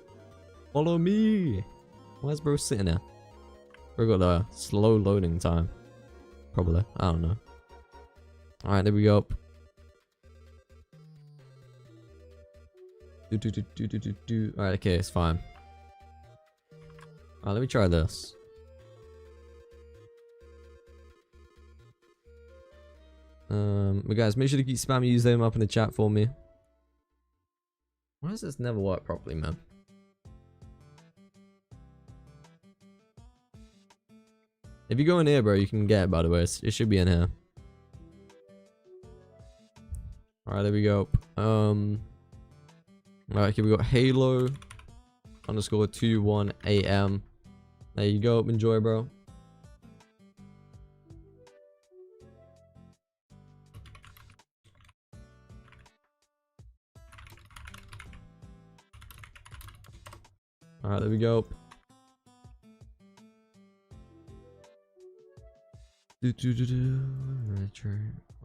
follow me. Where's bro sitting there? Bro got a slow loading time. Probably. I don't know. Alright, there we go. Alright, okay, it's fine. Alright, let me try this. But guys, make sure to keep spamming username up in the chat for me. Why does this never work properly, man? If you go in here, bro, you can get it, by the way. It should be in here. Alright, there we go. Alright, here we got Halo underscore 21 AM. There you go. Enjoy, bro. Alright, there we go.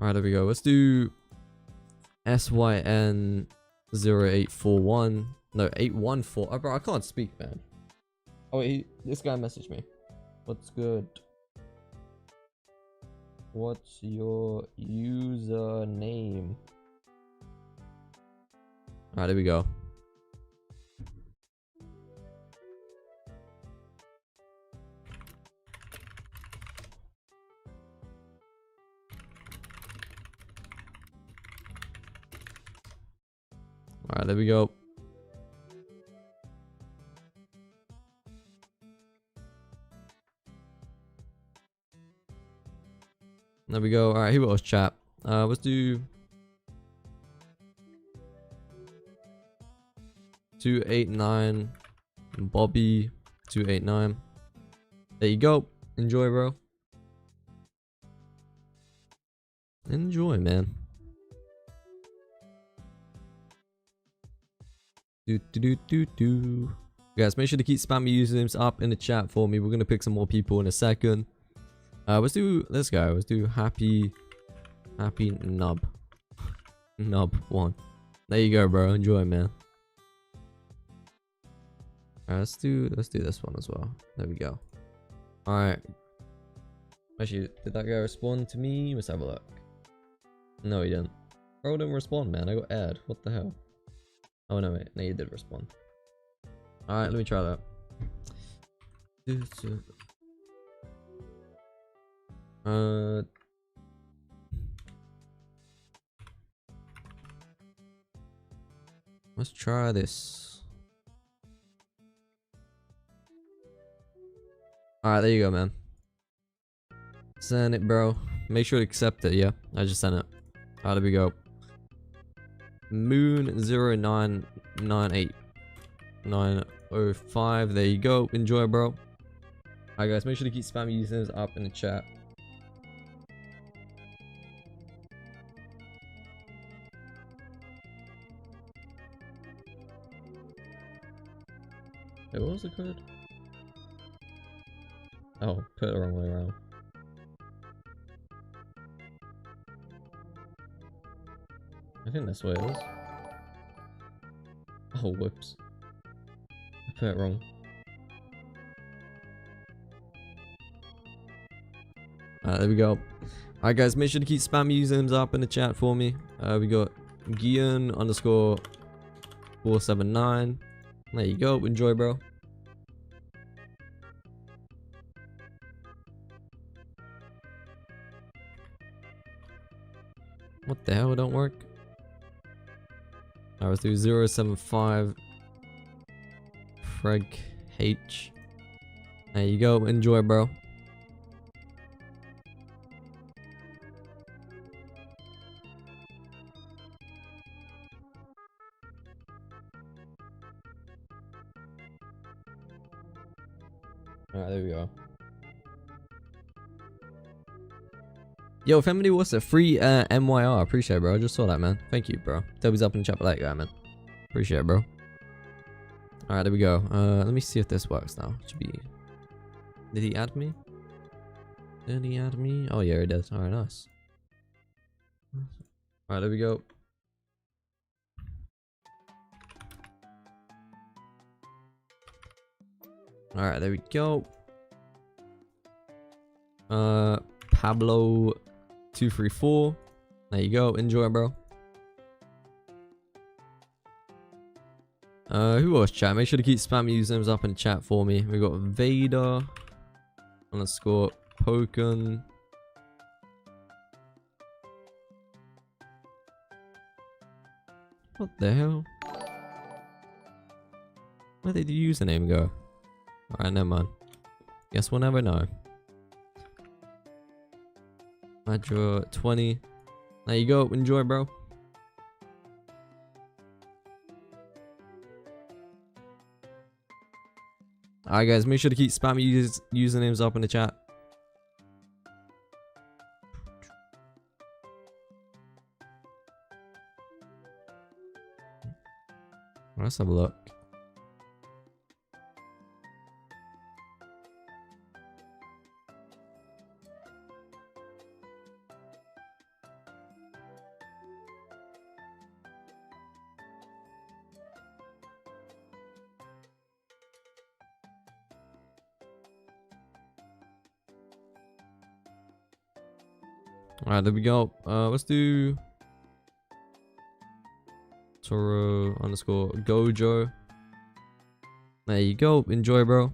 Alright, there we go. Let's do SYN 0841. No, 814. Oh, bro, I can't speak, man. Oh, wait, this guy messaged me. What's good? What's your username? Alright, there we go. Alright, there we go. There we go. Alright, here we go, chat. Let's do 289 Bobby 289. There you go. Enjoy, bro. Enjoy, man. Guys, make sure to keep spamming usernames up in the chat for me. We're gonna pick some more people in a second. Let's do this guy. Let's do happy nub 1. There you go, bro. Enjoy, man. Alright, let's do this one as well. There we go. Alright. Actually, did that guy respond to me? Let's have a look. No, he didn't. Bro didn't respond, man. I got aired. What the hell? Oh no, wait. No, you did respond. Alright, let me try that. Let's try this. Alright, there you go, man. Send it, bro. Make sure to accept it, yeah? I just sent it. Alright, there we go. Moon 0998905. There you go. Enjoy, bro. Alright, guys. Make sure to keep spamming users up in the chat. Hey, what was the code? Oh, put it the wrong way around. I think that's what it is. Oh, whoops. I put it wrong. Alright, there we go. Alright, guys, make sure to keep spamming usernames up in the chat for me. We got Guion underscore 479. There you go. Enjoy, bro. What the hell? It don't work. Alright, let's do 075 Freg H. There you go. Enjoy, bro. Alright, there we go. Yo, family, what's a free MYR? Appreciate it, bro. I just saw that, man. Thank you, bro. Toby's up in the chat for that guy, man. Appreciate it, bro. Alright, there we go. Let me see if this works now. Should be... Did he add me? Did he add me? Oh, yeah, he did. Alright, nice. Alright, there we go. Alright, there we go. Pablo 234. There you go. Enjoy, bro. Who else, chat? Make sure to keep spamming usernames up in the chat for me. We got Vader _ Poken. What the hell? Where did the username go? Alright, never mind. Guess we'll never know. I draw 20. There you go. Enjoy, bro. Alright, guys. Make sure to keep spamming usernames up in the chat. Let's have a look. Alright, there we go. Let's do Toro _ Gojo. There you go. Enjoy, bro.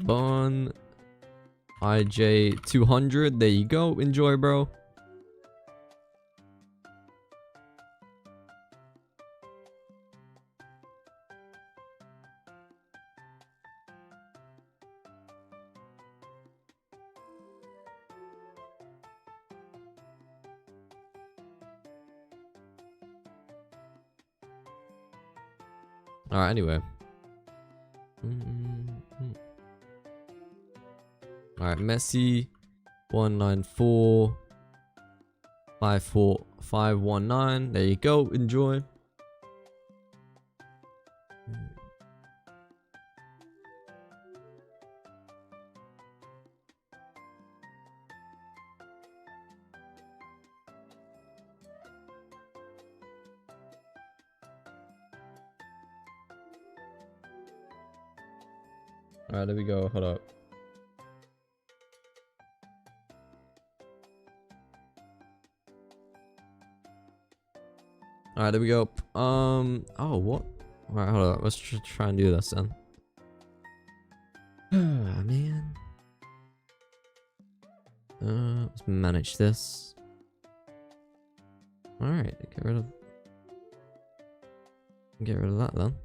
Bon IJ 200. There you go. Enjoy, bro. Alright, anyway. Alright, Messi 194 54519. There you go. Enjoy. Alright, there we go. Hold up. Alright, there we go. Oh, what? Alright, hold up. Let's try and do this then. Ah, man. Let's manage this. Alright, get rid of that then.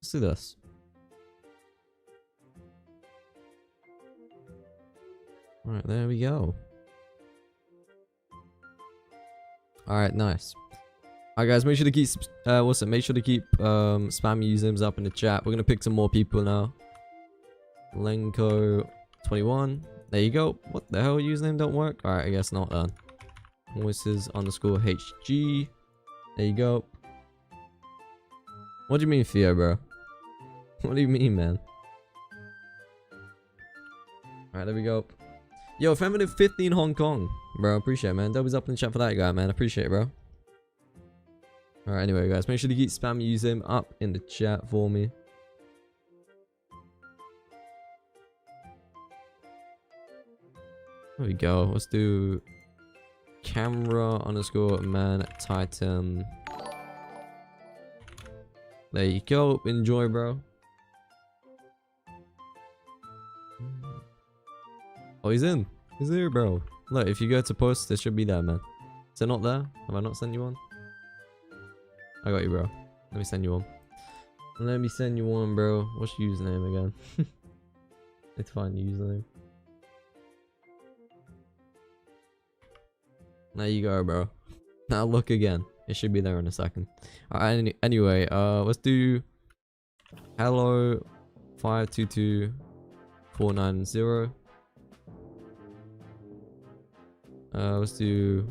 Let's do this. Alright, there we go. Alright, nice. Alright, guys, make sure to keep make sure to keep spamming usernames up in the chat. We're gonna pick some more people now. Lenko 21. There you go. What the hell? Username don't work? Alright, I guess not then. Voices _ HG. There you go. What do you mean, Theo, bro? What do you mean, man? Alright, there we go. Yo, Feminine 15 Hong Kong. Bro, appreciate it, man. Dobby's up in the chat for that guy, man. Appreciate it, bro. Alright, anyway, guys. Make sure to keep spamming username up in the chat for me. There we go. Let's do camera _ man titan. There you go. Enjoy, bro. Oh, he's in. He's there, bro. Look, if you go to post, it should be there, man. Is it not there? Have I not sent you one? I got you, bro. Let me send you one. Let me send you one, bro. What's your username again? Let's find your username. There you go, bro. Now look again. It should be there in a second. Alright, anyway, let's do hello 522490. Let's do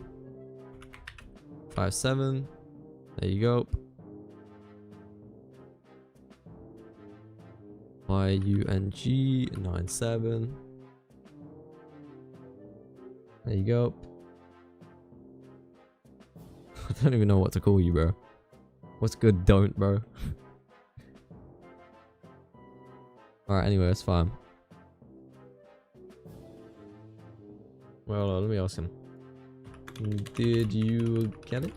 57. There you go. YUNG97. There you go. I don't even know what to call you, bro. What's good? Don't, bro. Alright, anyway, it's fine. Well, let me ask him. Did you get it?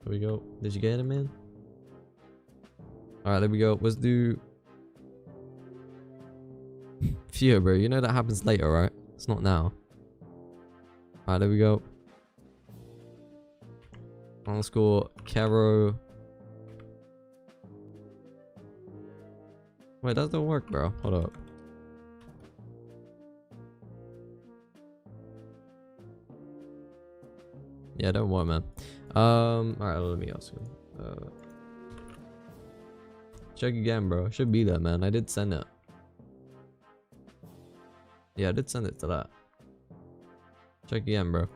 There we go. Did you get it, man? Alright, there we go. Let's do Fear, bro. You know that happens later, right? It's not now. Alright, there we go. Underscore Caro. Wait, that doesn't work, bro. Hold up. Yeah, don't worry, man. Alright, let me ask you. Check again, bro. Should be there, man. I did send it. Yeah, I did send it to that. Check again, bro.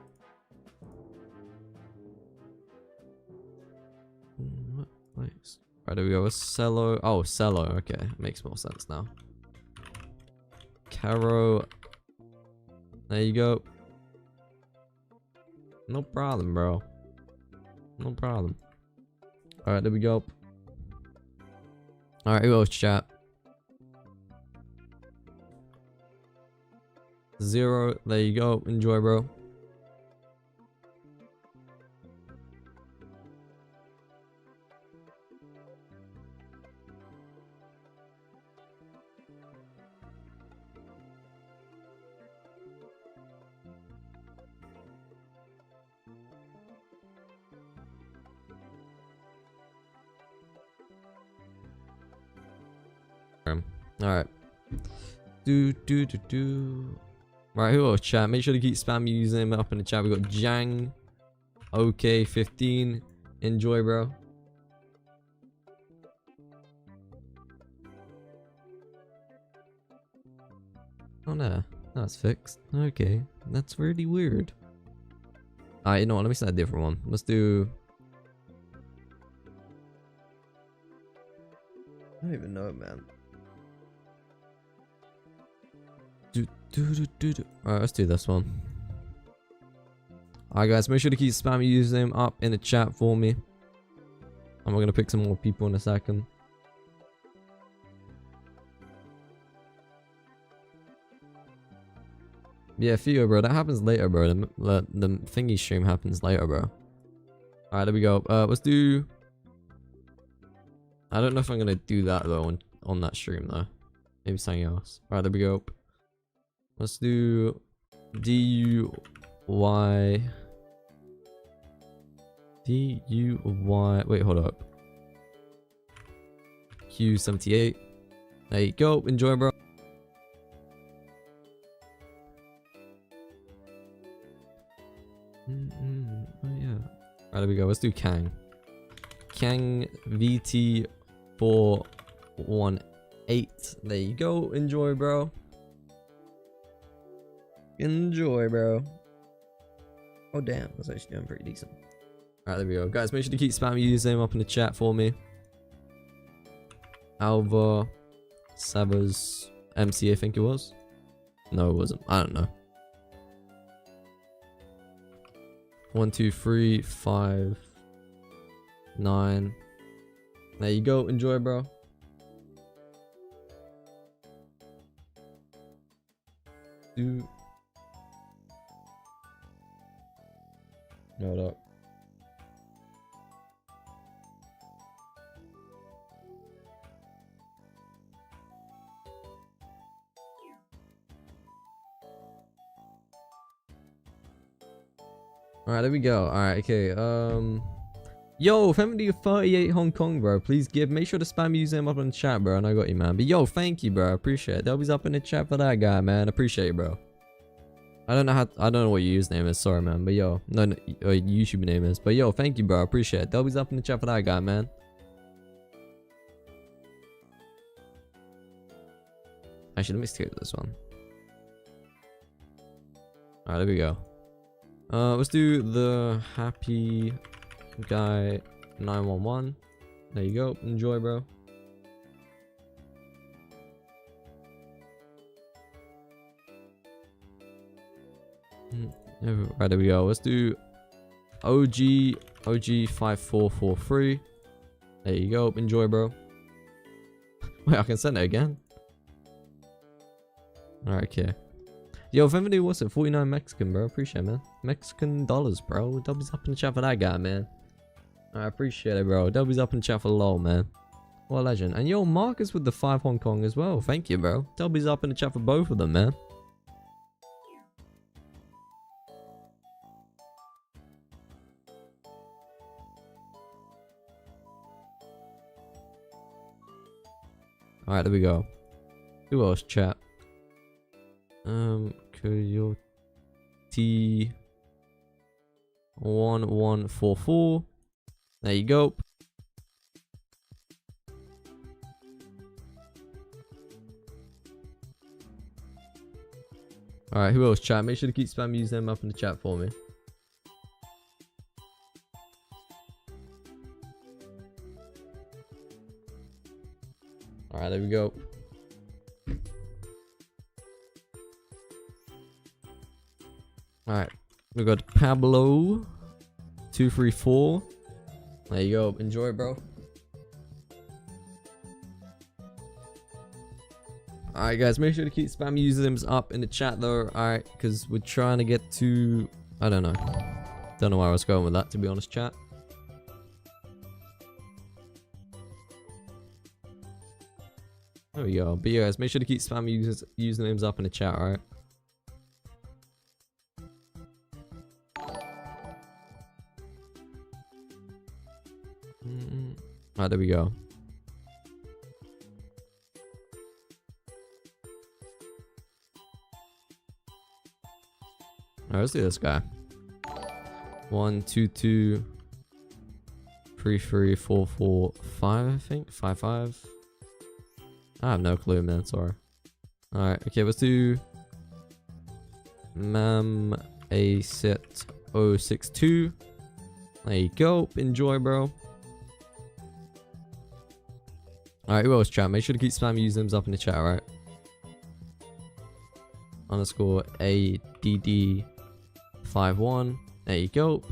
What place? Right, there we go. Cello. Oh, Cello. Okay, makes more sense now. Caro. There you go. No problem, bro. No problem. Alright, there we go. Alright, who else, chat? 0. There you go. Enjoy, bro. Alright. Right, who else, chat? Make sure to keep spam using up in the chat. We got Jang. Okay, 15. Enjoy, bro. Oh no, that's fixed. Okay, that's really weird. Alright, you know what? Let me set a different one. Let's do. I don't even know, man. Alright, let's do this one. Alright, guys, make sure to keep spam username up in the chat for me. I'm gonna pick some more people in a second. Yeah, Theo, bro, that happens later, bro. The thingy stream happens later, bro. Alright, there we go. Let's do. I don't know if I'm gonna do that though on that stream though. Maybe something else. Alright, there we go. Let's do DUY wait, hold up. Q78. There you go. Enjoy, bro. Oh yeah. Alright, there we go. Let's do Kang. Kang VT418. There you go. Enjoy, bro. Enjoy, bro. Oh damn, that's actually doing pretty decent. Alright, there we go. Guys, make sure to keep spamming username up in the chat for me. Alva Sabas MC, I think it was. No, it wasn't. I don't know. 1 2 3 5 9. There you go. Enjoy, bro. Dude. Hold up. Alright, there we go. Alright, okay. Yo, family 38 Hong Kong, bro. Please make sure to spam username up in the chat, bro. And I got you, man. But yo, thank you, bro. I appreciate it. They'll be up in the chat for that guy, man. Appreciate it, bro. I don't know how. I don't know what your username is. Sorry, man. But yo, no, YouTube name is. But yo, thank you, bro. I appreciate it. W's up in the chat for that guy, man. Actually, let me skip this one. Alright, there we go. Let's do the happy guy 911. There you go. Enjoy, bro. Right, there we go. Let's do OG 5443. There you go. Enjoy, bro. Wait, I can send it again. Alright, okay. Yo, if anybody wants it, 49 Mexican, bro. Appreciate it, man. Mexican dollars, bro. W's up in the chat for that guy, man. I appreciate it, bro. W's up in the chat for LOL, man. What a legend. And yo, Marcus with the 5 Hong Kong as well. Thank you, bro. W's up in the chat for both of them, man. Alright, there we go. Who else, chat? Coyote 1144. There you go. Alright, who else, chat? Make sure to keep spam using them up in the chat for me. Alright, there we go. Alright, we got Pablo 234. There you go. Enjoy, bro. Alright, guys, make sure to keep spam usernames up in the chat though. Alright, because we're trying to get to, I don't know. Don't know where I was going with that, to be honest, chat. There we go. But yeah, guys, make sure to keep spam usernames up in the chat, alright? Alright, there we go. Alright, let's do this guy. 1 2 2 3 3 4 4 5, I think. 5 5. I have no clue, man. Sorry. Alright, okay, let's do Mam A set 062. There you go. Enjoy, bro. Alright, who else, chat? Make sure to keep spam usernames up in the chat, right? Underscore ADD51. There you go.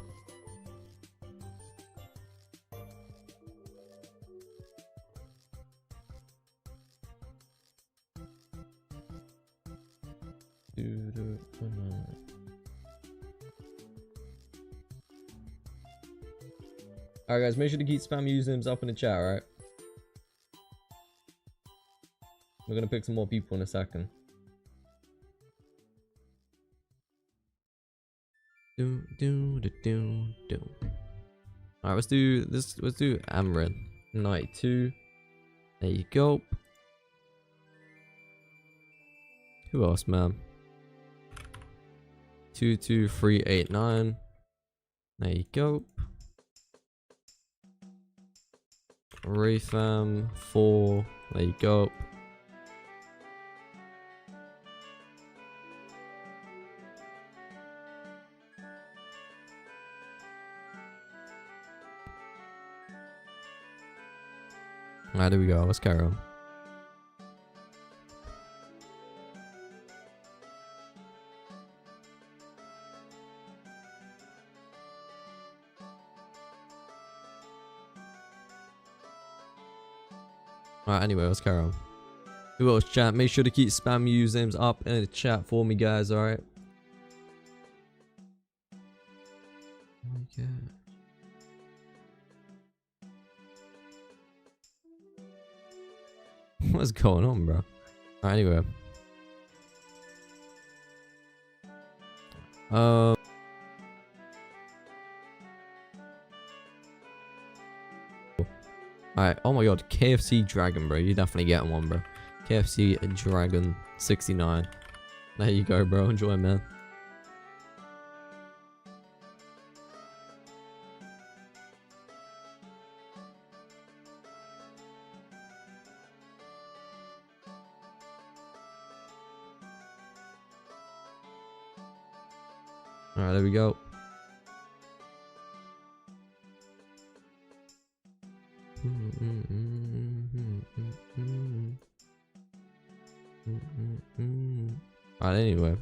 Alright, guys, make sure to keep spam usernames up in the chat, right? We're gonna pick some more people in a second. Alright, let's do this. Let's do Amrin 92. There you go. Who else, man? 22389. There you go. Rayfam 4. There you go. Alright, there we go. Let's carry on. Alright, anyway, let's carry on. Who else, chat? Make sure to keep spam usernames up in the chat for me, guys, alright? Okay. What's going on, bro? Alright, anyway. Alright, oh my god, KFC Dragon, bro. You're definitely getting one, bro. KFC Dragon 69. There you go, bro. Enjoy, man. Alright, there we go. Alright, anyway.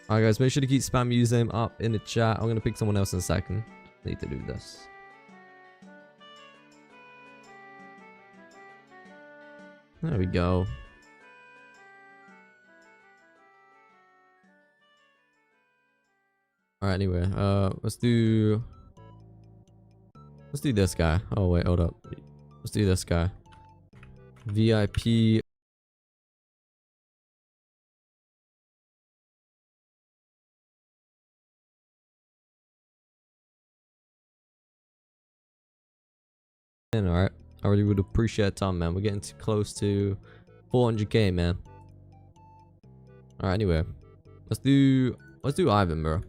Alright guys, make sure to keep spam username up in the chat. I'm gonna pick someone else in a second. Need to do this. There we go. Alright, anyway, let's do this guy. Oh wait, hold up. Let's do this guy. VIP. Alright, I really would appreciate time, man. We're getting too close to 400k, man. Alright, anyway, let's do Ivan, bro.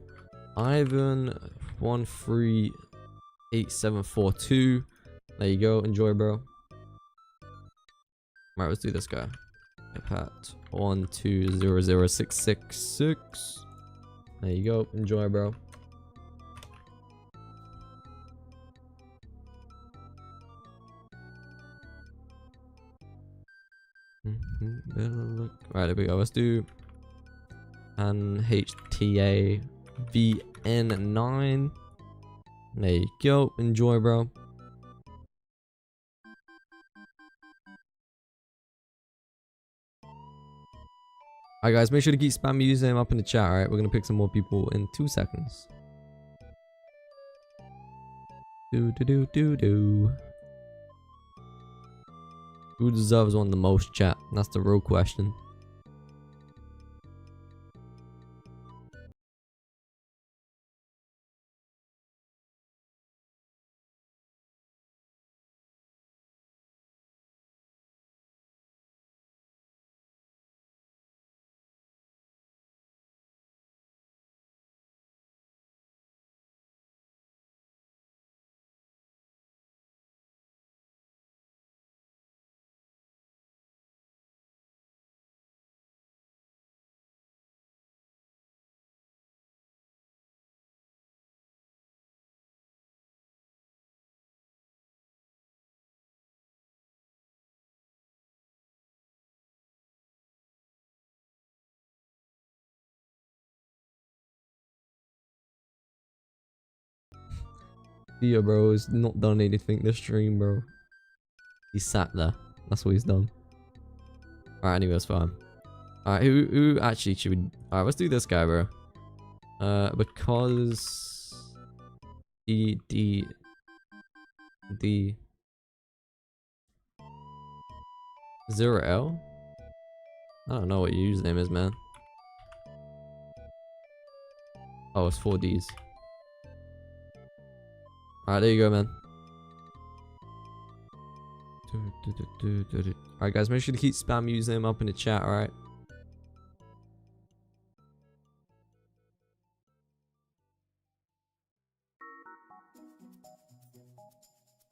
Ivan 138742. There you go. Enjoy, bro. Alright, let's do this guy. Pat 1200666. There you go. Enjoy, bro. Right, there we go. Let's do NHTA VN9. There you go. Enjoy, bro. Alright guys, make sure to keep spamming username up in the chat. Alright, we're gonna pick some more people in 2 seconds. Who deserves one the most, chat? That's the real question. Yeah, bro, he's not done anything this stream, bro. He sat there. That's what he's done. Alright, anyway, that's fine. Alright, who actually should we... Alright, let's do this guy, bro. Because... D... 0L? I don't know what your username is, man. Oh, it's 4 Ds. Alright, there you go, man. Alright, guys, make sure to keep spam username up in the chat, alright?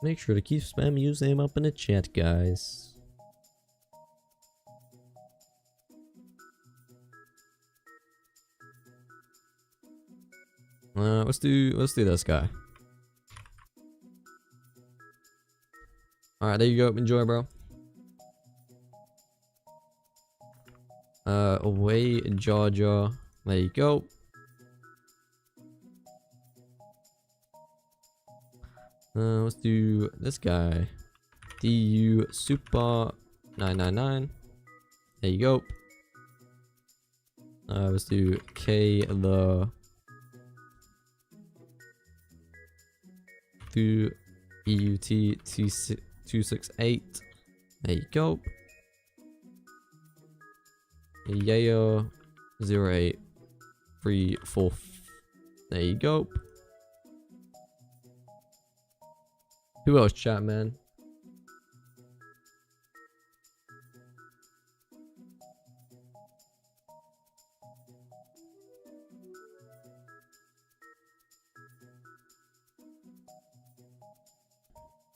Make sure to keep spam username up in the chat, guys. Let's do this guy. Alright, there you go. Enjoy, bro. Away, Georgia. There you go. Let's do this guy. DU Super 999. There you go. Let's do K the through EUT 268. There you go. Yayo 0834. There you go. Who else, chat, man?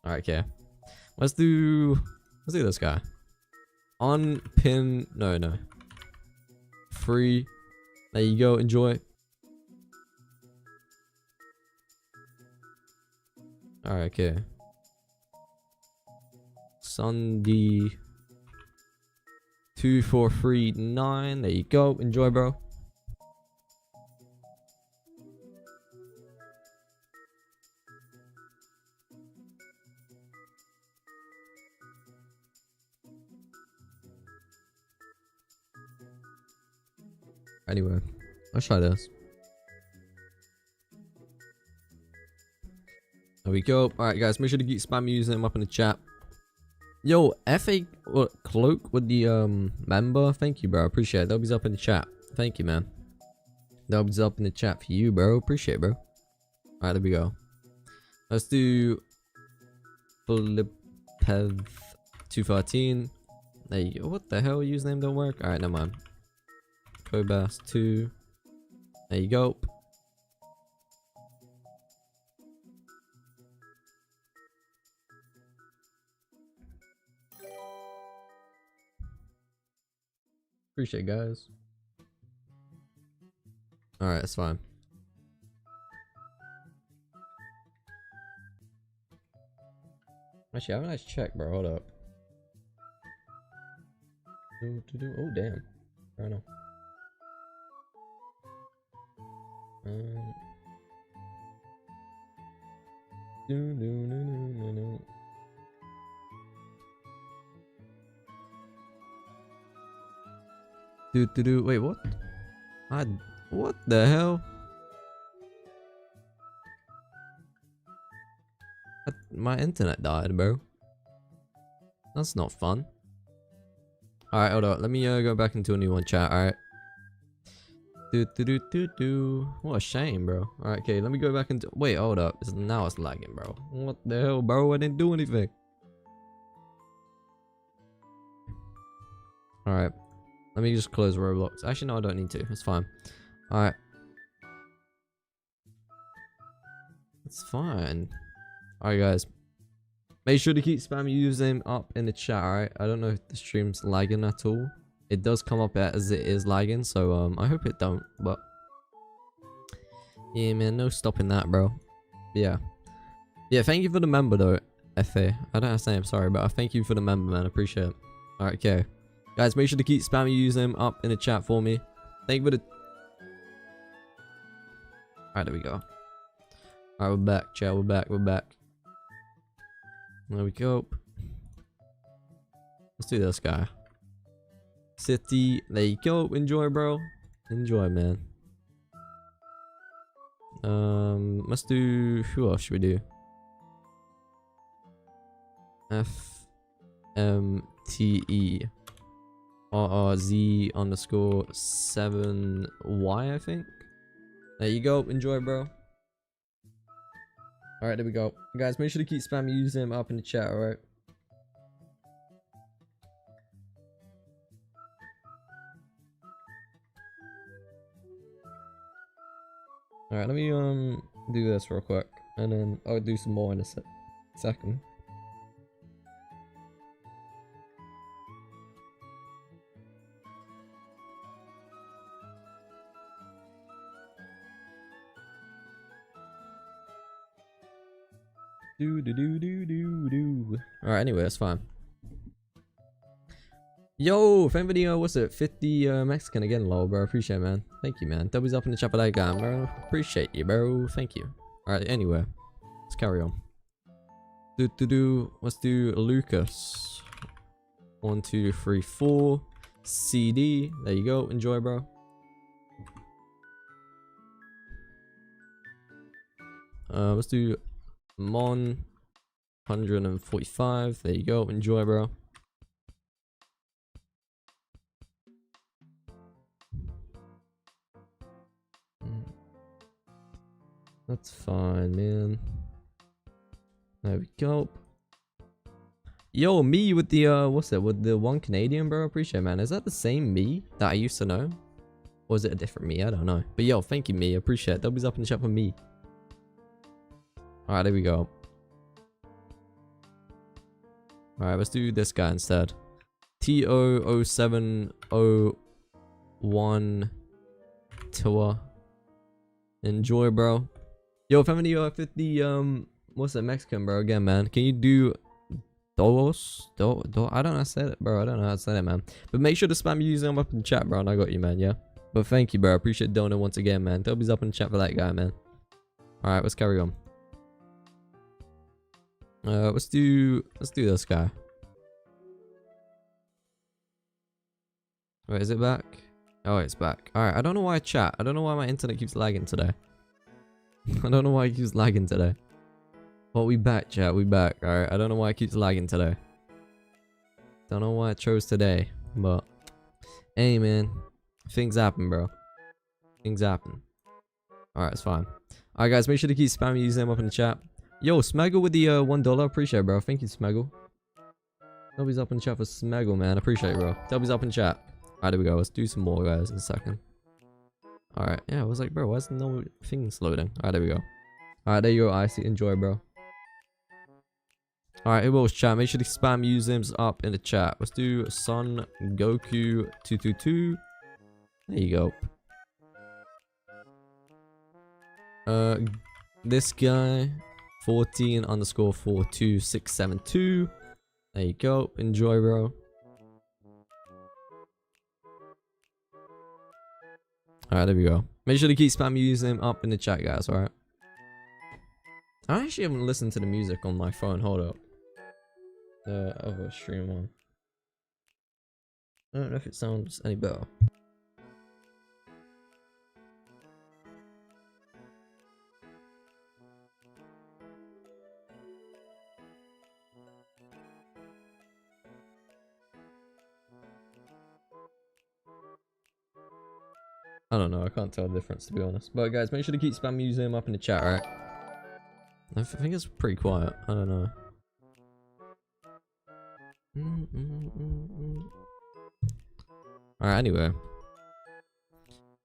Alright, okay. Let's do this guy. Unpin. No. Free. There you go. Enjoy. Alright, okay. Sunday 2439. There you go. Enjoy, bro. Anyway, let's try this. There we go. Alright, guys, make sure to keep spam using them up in the chat. Yo, FA Cloak with the member. Thank you, bro. Appreciate it. That'll be up in the chat. Thank you, man. That'll be up in the chat for you, bro. Appreciate it, bro. Alright, there we go. Let's do Flipev 213. There you go. What the hell? Username don't work? Alright, never mind. Cobas 2. There you go. Appreciate it, guys. Alright, that's fine. Actually, I have a nice check, bro. Hold up. Oh, damn. I don't know. Wait, what? What the hell? My internet died, bro. That's not fun. Alright, hold on. Let me go back into a new one, chat. Alright. What a shame, bro. Alright, okay. Let me go back into. Wait, hold up. Now it's lagging, bro. What the hell, bro? I didn't do anything. Alright. Let me just close Roblox. Actually, no, I don't need to. It's fine. Alright. It's fine. Alright, guys. Make sure to keep spam username up in the chat, alright? I don't know if the stream's lagging at all. It does come up as it is lagging, so I hope it don't, but yeah, man, no stopping that, bro. Yeah, thank you for the member though, FA. I don't have to say I'm sorry, but I thank you for the member, man. I appreciate it. Alright, okay, guys, make sure to keep spamming username up in the chat for me. Thank you for the. Alright, there we go. Alright, we're back, chat. We're back. There we go. Let's do this guy. City, there you go. Enjoy, bro. Enjoy, man. Let's do. Who else should we do? FMTE RRZ_7Y, I think. There you go. Enjoy, bro. Alright, there we go. Guys, make sure to keep spamming using them up in the chat, alright? Alright, let me do this real quick, and then I'll do some more in a second. Alright, anyway, that's fine. Yo, fan video, what's it? 50 Mexican again, lol, bro. Appreciate it, man. Thank you, man. W's up in the chat for that guy, bro. Appreciate you, bro. Thank you. Alright, anyway. Let's carry on. Let's do Lucas. 1, 2, 3, 4. CD. There you go. Enjoy, bro. Let's do Mon 145. There you go. Enjoy, bro. That's fine, man. There we go. Yo, me with the what's that? With the one Canadian, bro. Appreciate it, man. Is that the same me that I used to know? Or is it a different me? I don't know. But yo, thank you, me. Appreciate it. W's up in the chat for me. Alright, there we go. Alright, let's do this guy instead. TO0701 tour. Enjoy, bro. Yo, if I'm in the 50 what's that Mexican, bro? Again, man, can you do dos? I don't know how to say it, bro. I don't know how to say it, man. But make sure to spam using them up in the chat, bro, and I got you, man. Yeah. But thank you, bro. I appreciate Donut once again, man. Toby's up in the chat for that guy, man. All right, let's carry on. Let's do this guy. Wait, is it back? Oh, it's back. All right, I don't know why I don't know why my internet keeps lagging today. I don't know why it keeps lagging today. But we back, chat. We back. All right, I don't know why it keeps lagging today. Don't know why it chose today, but hey, man, things happen, bro. Things happen. All right, it's fine. All right, guys, make sure to keep spamming using them up in the chat. Yo, Smaggle with the $1. Appreciate it, bro. Thank you, Smaggle. Toby's up in the chat for Smaggle, man. Appreciate it, bro. Toby's up in the chat. Alright, there we go. Let's do some more, guys, in a second. Alright, yeah, I was like, bro, why is no things loading? Alright, there we go. Alright, there you go, Icy. Enjoy, bro. Alright, it will chat. Make sure to spam usernames up in the chat. Let's do Son Goku 222. There you go. This guy 14_42672. There you go. Enjoy, bro. Alright, there we go. Make sure to keep spam using up in the chat, guys, alright? I actually haven't listened to the music on my phone. Hold up. The other stream one. I don't know if it sounds any better. I don't know, I can't tell the difference, to be honest. But guys, make sure to keep spam using them up in the chat, right? I think it's pretty quiet. I don't know. Alright, anyway.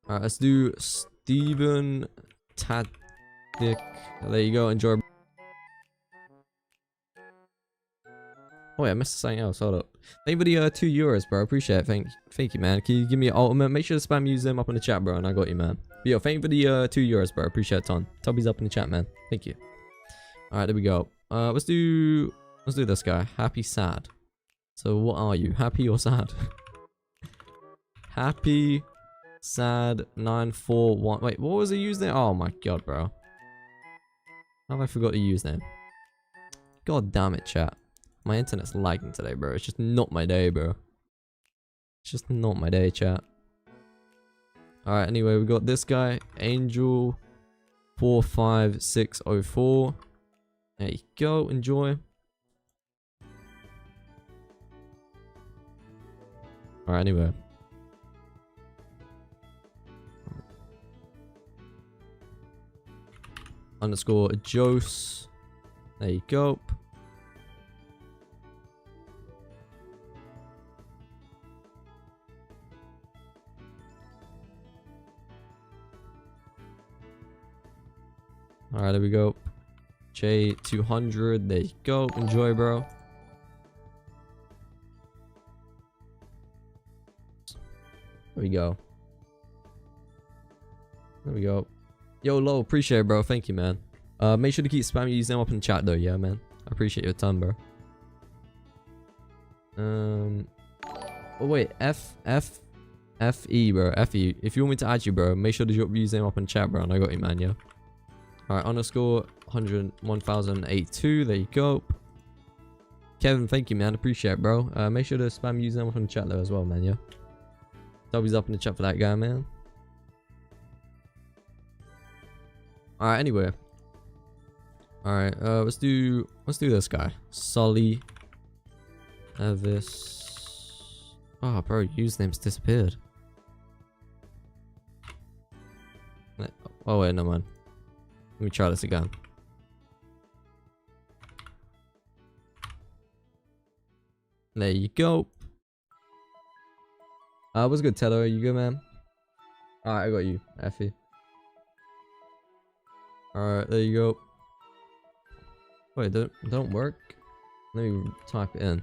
Alright, let's do Steven Tadic. There you go, enjoy. Oh wait, I missed something else. Hold up. Thank you for the €2, bro. Appreciate it. Thank you, man. Can you give me an ultimate? Make sure to spam use them up in the chat, bro, and I got you, man. But yo, thank you for the €2, bro. Appreciate it, ton. Tubby's up in the chat, man. Thank you. All right, there we go. Let's do this guy. Happy, sad. So what are you? Happy or sad? Happy, sad, 941. Wait, what was the username? Oh my god, bro. How have I forgot the username? God damn it, chat. My internet's lagging today, bro. It's just not my day, bro. It's just not my day, chat. Alright, anyway, we got this guy. Angel 45604. There you go. Enjoy. Alright, anyway. Underscore Jose. There you go. Alright, there we go. J200. There you go. Enjoy, bro. There we go. There we go. Yo, Lo, appreciate it, bro. Thank you, man. Make sure to keep spamming using them up in the chat, though. Yeah, man. I appreciate your time, bro. Oh, wait. FE, bro. FE. If you want me to add you, bro, make sure to drop your username up in the chat, bro. And I got you, man, yeah. Alright, underscore 1082. There you go. Kevin, thank you, man. Appreciate it, bro. Make sure to spam username up in the chat, though, as well, man, yeah. W's up in the chat for that guy, man. Alright, anyway. Alright, let's do this guy. Sully. This. Oh, bro, username's disappeared. Oh, wait, no, man. Let me try this again. There you go. What's good, Teller? You good, man? Alright, I got you, Effie. Alright, there you go. Wait, don't work? Let me type it in.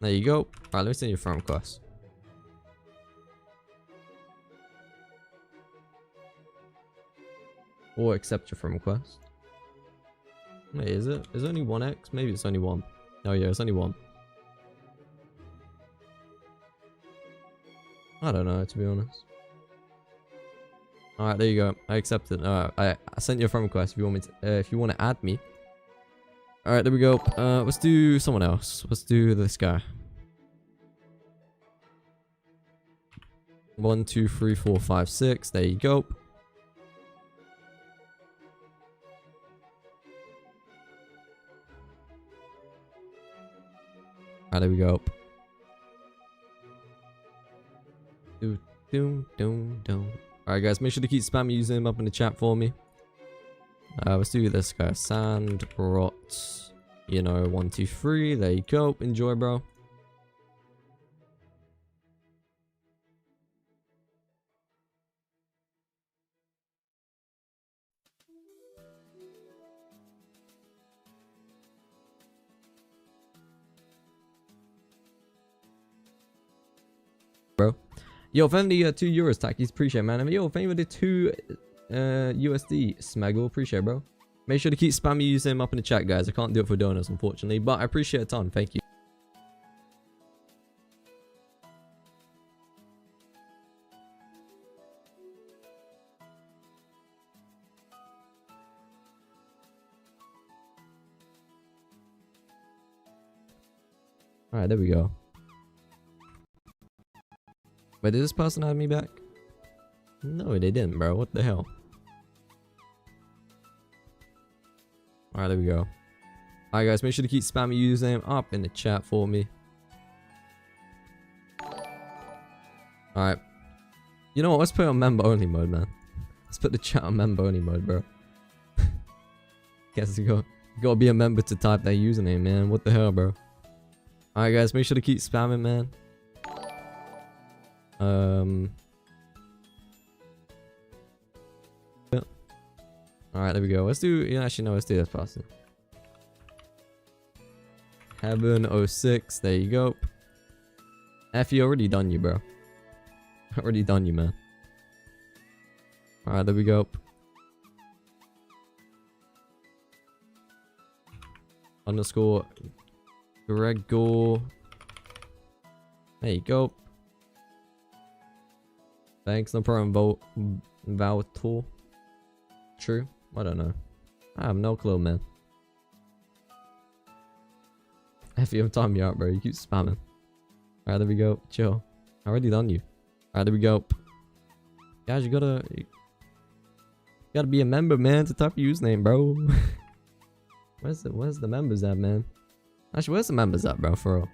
There you go. Alright, let me send you a friend request. Or accept your friend request. Wait, is it? Is it only 1x? Maybe it's only 1. Oh yeah, it's only 1. I don't know, to be honest. Alright, there you go. I accepted. I sent you a friend request if you want me to, if you want to add me. Alright, there we go. Let's do someone else. Let's do this guy. 1, 2, 3, 4, 5, 6. There you go. Alright, there we go. Alright guys, make sure to keep spamming using up in the chat for me. Let's do this guy. SANDBOX. You know, 1, 2, 3. There you go. Enjoy, bro. Bro. Yo, if any 2 euros tackies, appreciate it, man. Yo, if anybody 2 USD smaggle, appreciate it, bro. Make sure to keep spamming using them up in the chat, guys. I can't do it for donors, unfortunately, but I appreciate it a ton. Thank you. Alright, there we go. Wait, did this person add me back? No, they didn't, bro. What the hell? Alright, there we go. Alright, guys, make sure to keep spamming username up in the chat for me. Alright. You know what? Let's put it on member only mode, man. Let's put the chat on member only mode, bro. Guess you gotta be a member to type their username, man. What the hell, bro? Alright, guys, make sure to keep spamming, man. Alright, there we go. Let's do, yeah, actually, no, let's do this person. Heaven06, there you go. Effie, already done you, bro. Already done you, man. Alright, there we go. Underscore Gregor. There you go. Thanks, no problem. Voutor. True. I don't know. I have no clue, man. If you have time, you out, bro. You keep spamming. Alright, there we go. Chill. I already done you. Alright, there we go. Guys, you gotta be a member, man, to type your username, bro. Where's the members at, man? Actually, where's the members at, bro? For real.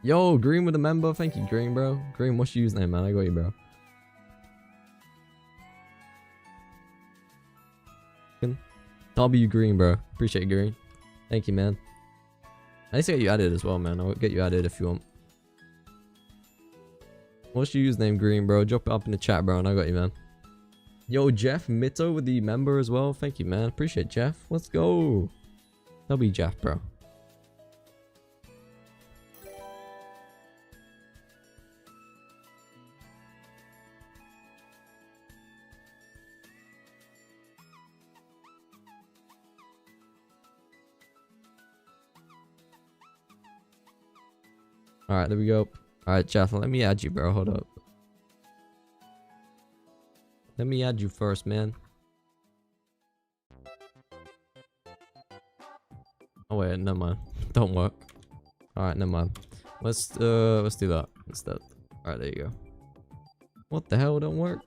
Yo, Green with a member. Thank you, Green, bro. Green, what's your username, man? I got you, bro. W Green, bro. Appreciate it, Green. Thank you, man. I need to get you added as well, man. I'll get you added if you want. What's your username, Green, bro? Drop it up in the chat, bro, and I got you, man. Yo, Jeff Mito with the member as well. Thank you, man. Appreciate it, Jeff. Let's go. W Jeff, bro. Alright, there we go. Alright, Jeff, let me add you, bro. Hold up. Let me add you first, man. Oh wait, never mind. Don't work. Alright, never mind. Let's do that instead. Alright, there you go. What the hell don't work?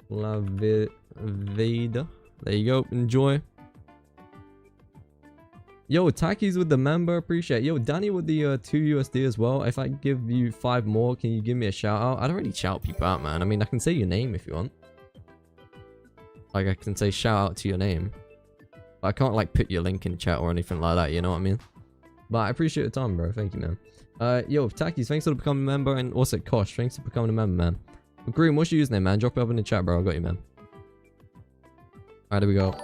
La Vida. There you go. Enjoy. Yo, Taki's with the member, appreciate it. Yo, Danny with the 2 USD as well. If I give you 5 more, can you give me a shout out? I don't really shout people out, man. I mean, I can say your name if you want. Like, I can say shout out to your name. But I can't, like, put your link in chat or anything like that, you know what I mean? But I appreciate the time, bro. Thank you, man. Yo, Taki's, thanks for becoming a member. And also, Kosh, thanks for becoming a member, man. Green, what's your username, man? Drop it up in the chat, bro. I got you, man. Alright, there we go.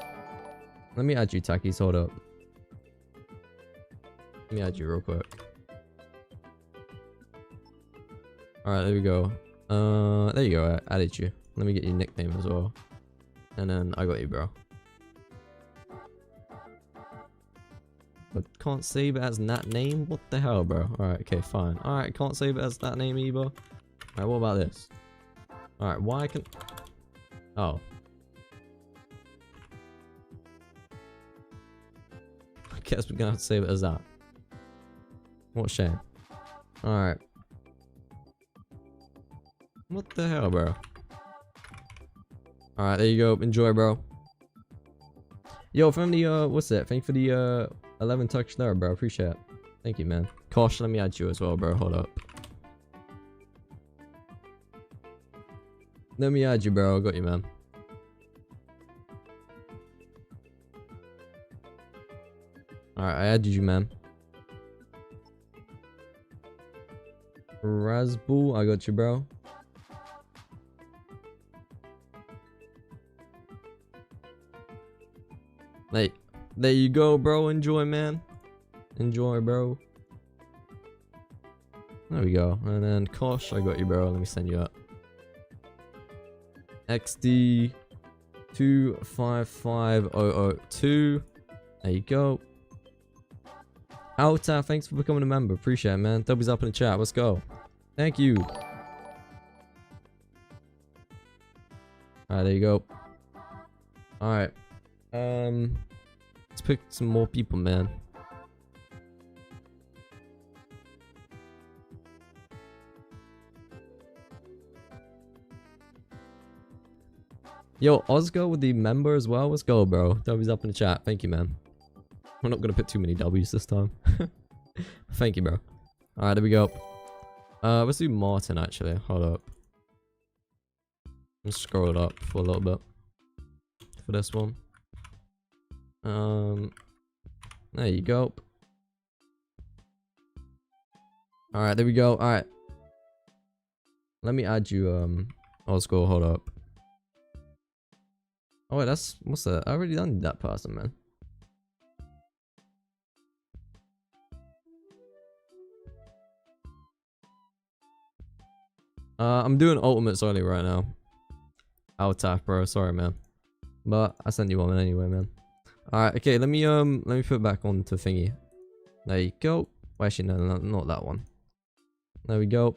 Let me add you, Taki's. Hold up. Let me add you real quick. Alright, there we go. There you go, I added you. Let me get your nickname as well. And then I got you, bro. But can't save it as that name? What the hell, bro? Alright, okay, fine. Alright, can't save it as that name either. Alright, what about this? Alright, why can... Oh. I guess we're gonna have to save it as that. What a shame. Alright. What the hell, bro? Alright, there you go. Enjoy, bro. Yo, from the, what's that? Thank you for the, 11 touch there, bro. Appreciate it. Thank you, man. Kosh, let me add you as well, bro. Hold up. Let me add you, bro. I got you, man. Alright, I added you, man. Razbul, I got you, bro. Hey, there you go, bro. Enjoy, man. Enjoy, bro. There we go. And then Kosh, I got you, bro. Let me send you up. XD 255002. There you go. Alta, thanks for becoming a member. Appreciate it, man. W's up in the chat. Let's go. Thank you. Alright, there you go. Alright. Let's pick some more people, man. Yo, Ozgo with the member as well. Let's go, bro. W's up in the chat. Thank you, man. We're not gonna put too many W's this time. Thank you, bro. Alright, there we go. Let's do Martin, actually. Hold up. Let's scroll it up for a little bit. For this one. There you go. Alright, there we go. Alright. Let me add you, Ozgo. Hold up. Oh wait, that's, what's that? I already done that person, man. I'm doing ultimates only right now. I'll tap, bro. Sorry, man. But I sent you one anyway, man. Alright, okay, let me put it back on to thingy. There you go. Well, actually, no, not that one. There we go.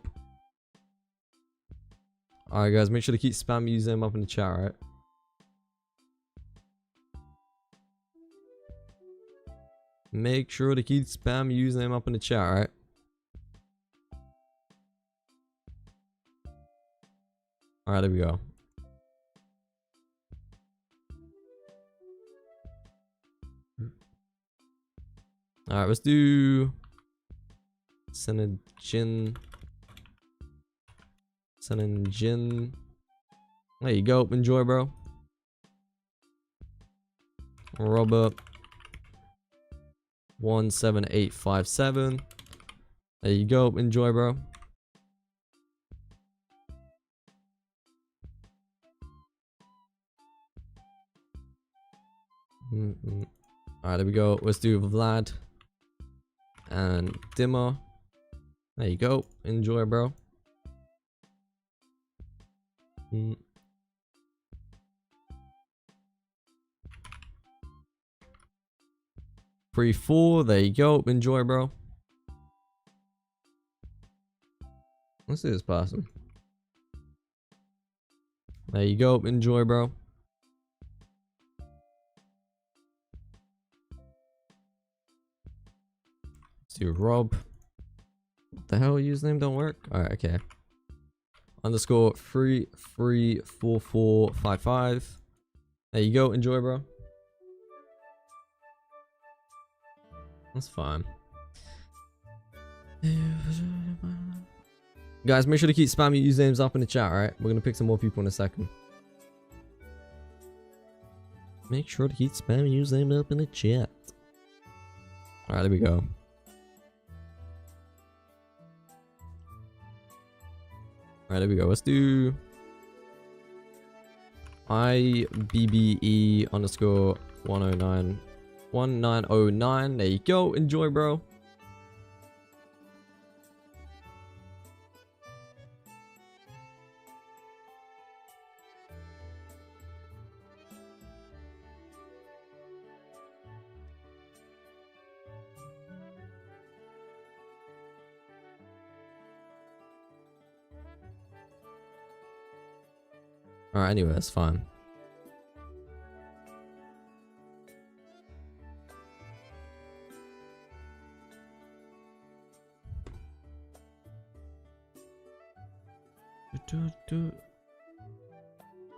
Alright, guys, make sure to keep spam using them up in the chat, right? Make sure to keep spam username up in the chat, right? Alright, there we go. Alright, let's do Senajin. There you go. Enjoy, bro. Robert 17857. There you go. Enjoy, bro. Alright, there we go. Let's do Vlad and Dimmer. There you go. Enjoy, bro. 3-4. There you go. Enjoy, bro. Let's do this person. There you go. Enjoy, bro. Let's do Rob. What the hell? Username don't work? Alright, okay. Underscore 334455. There you go. Enjoy, bro. That's fine. Guys, make sure to keep spamming usernames up in the chat, alright? We're gonna pick some more people in a second. Make sure to keep spamming username up in the chat. Alright, there we go. Alright, there we go. Let's do IBBE underscore 109 1909. There you go. Enjoy, bro. Alright, anyway, that's fine.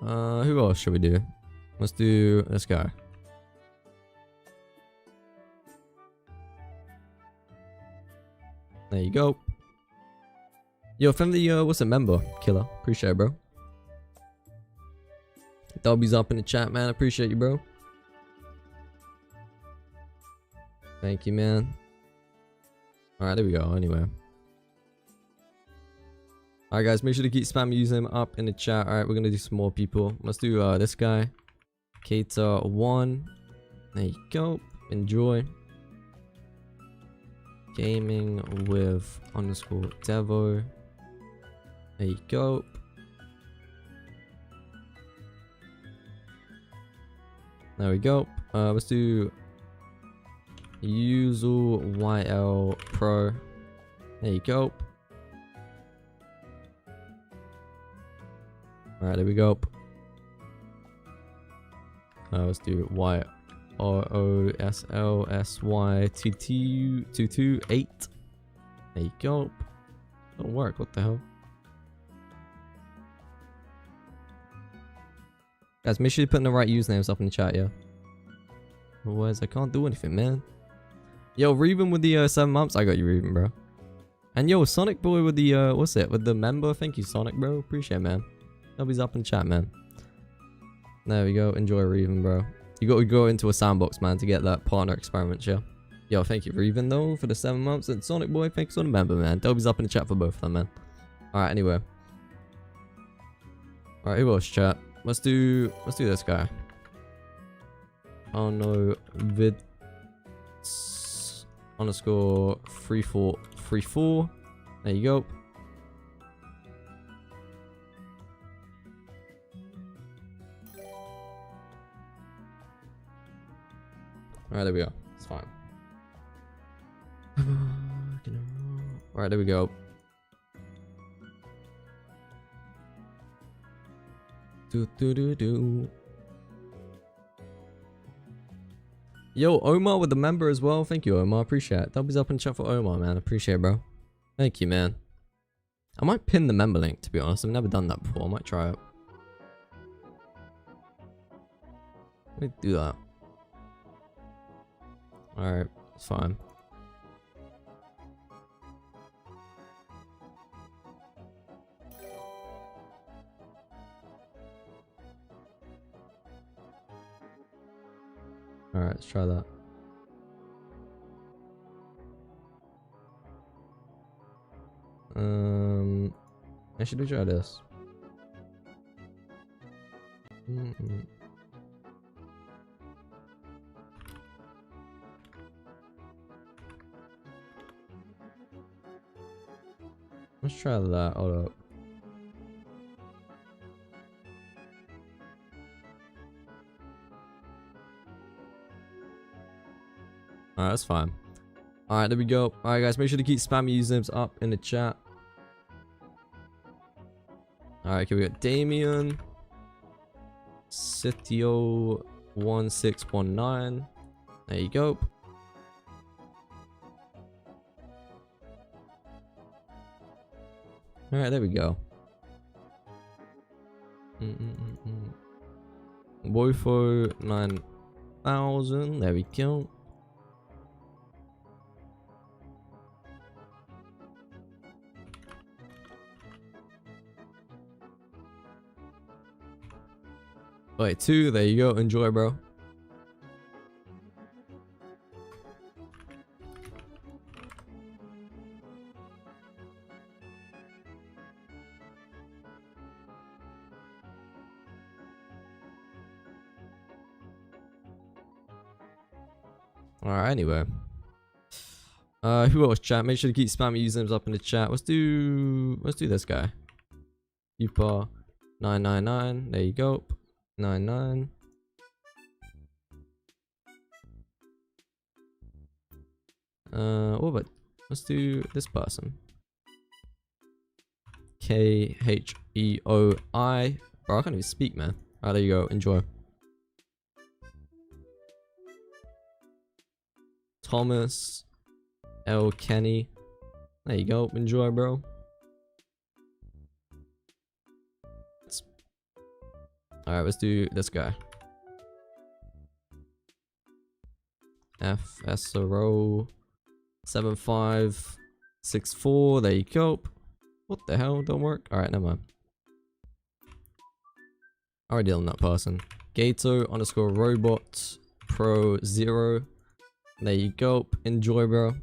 Who else should we do? Let's do this guy. There you go. Yo, from the what's a member? Killer. Appreciate it, bro. W's up in the chat, man. Appreciate you, bro. Thank you, man. Alright, there we go. Anyway. Alright, guys. Make sure to keep spamming username up in the chat. Alright, we're gonna do some more people. Let's do this guy. Kater1. There you go. Enjoy. Gaming with _Devo. There you go. There we go. Let's do Usual YL Pro. There you go. Alright, there we go. Let's do YROSLSY228. There you go. Don't work, what the hell? Guys, make sure you put the right usernames up in the chat, yeah? Otherwise, I can't do anything, man. Yo, Reven with the 7 months. I got you, Reven, bro. And yo, Sonic Boy with the, what's it? With the member. Thank you, Sonic, bro. Appreciate it, man. Nobody's up in the chat, man. There we go. Enjoy Reven, bro. You got to go into a sandbox, man, to get that partner experiment, yeah? Yo, thank you, Reven, though, for the 7 months. And Sonic Boy, thanks for the member, man. Dobby's up in the chat for both of them, man. Alright, anyway. Alright, who else, chat? Let's do this guy. Oh no, vid _3434. There you go. Alright, there we go. It's fine. Alright, there we go. Yo, Omar with the member as well. Thank you, Omar. Appreciate it. W's up in chat for Omar, man. Appreciate it, bro. Thank you, man. I might pin the member link, to be honest. I've never done that before. I might try it. Let me do that. Alright, it's fine. Alright, let's try that. Actually, do try this. Let's try that. Hold up. Alright, that's fine. Alright, there we go. Alright, guys, make sure to keep spamming usernames up in the chat. Alright, okay, we got Damien, Sitio1619. There you go. Alright, there we go. Wofo 9000. There we go. Wait, 2, there you go. Enjoy, bro. Alright, anyway. Who else, chat? Make sure to keep spamming usernames up in the chat. Let's do this guy. Upa 999. There you go. 99. What about, let's do this person. KHEOI Bro, I can't even speak, man. Alright, there you go. Enjoy. Thomas L. Kenny. There you go. Enjoy, bro. Alright, let's do this guy. FSRO 7564. There you go. What the hell? Don't work? Alright, never mind. Already on that person. Gato underscore robot pro 0. There you go. Enjoy, bro.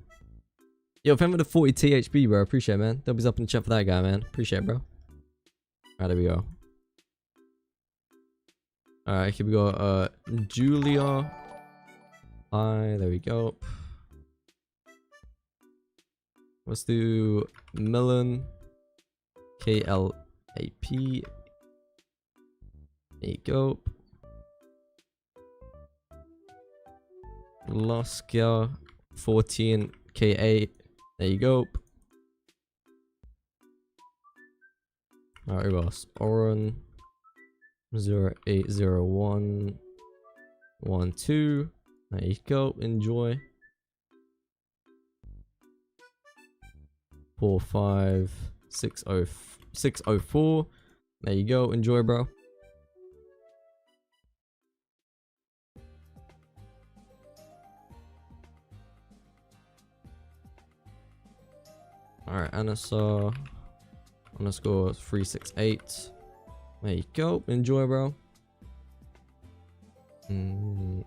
Yo, thank you for the 40 THB, bro. Appreciate it, man. Doubles up in the chat for that guy, man. Appreciate it, bro. Alright, there we go. Alright, here we go. Julia. Hi, there we go. Let's do Melon. KLAP. There you go. Loskia 14 K8. There you go. Alright, who else? Oren 0801 12. There you go. Enjoy. 45604. There you go. Enjoy, bro. Alright, Anasa underscore 368. There you go. Enjoy, bro. Alright,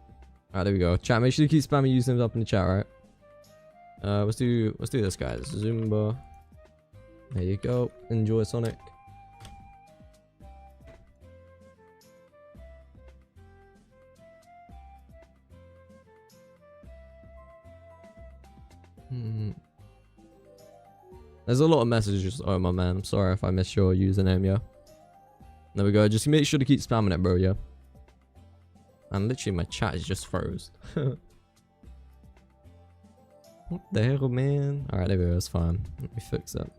there we go. Chat, make sure you keep spamming usernames up in the chat, right? Let's do this, guys. Zumba. There you go. Enjoy, Sonic. There's a lot of messages. Oh my man, I'm sorry if I missed your username, yeah. There we go. Just make sure to keep spamming it, bro, yeah. And literally my chat is just froze. What the hell, man? Alright, there we go. It's fine. Let me fix that.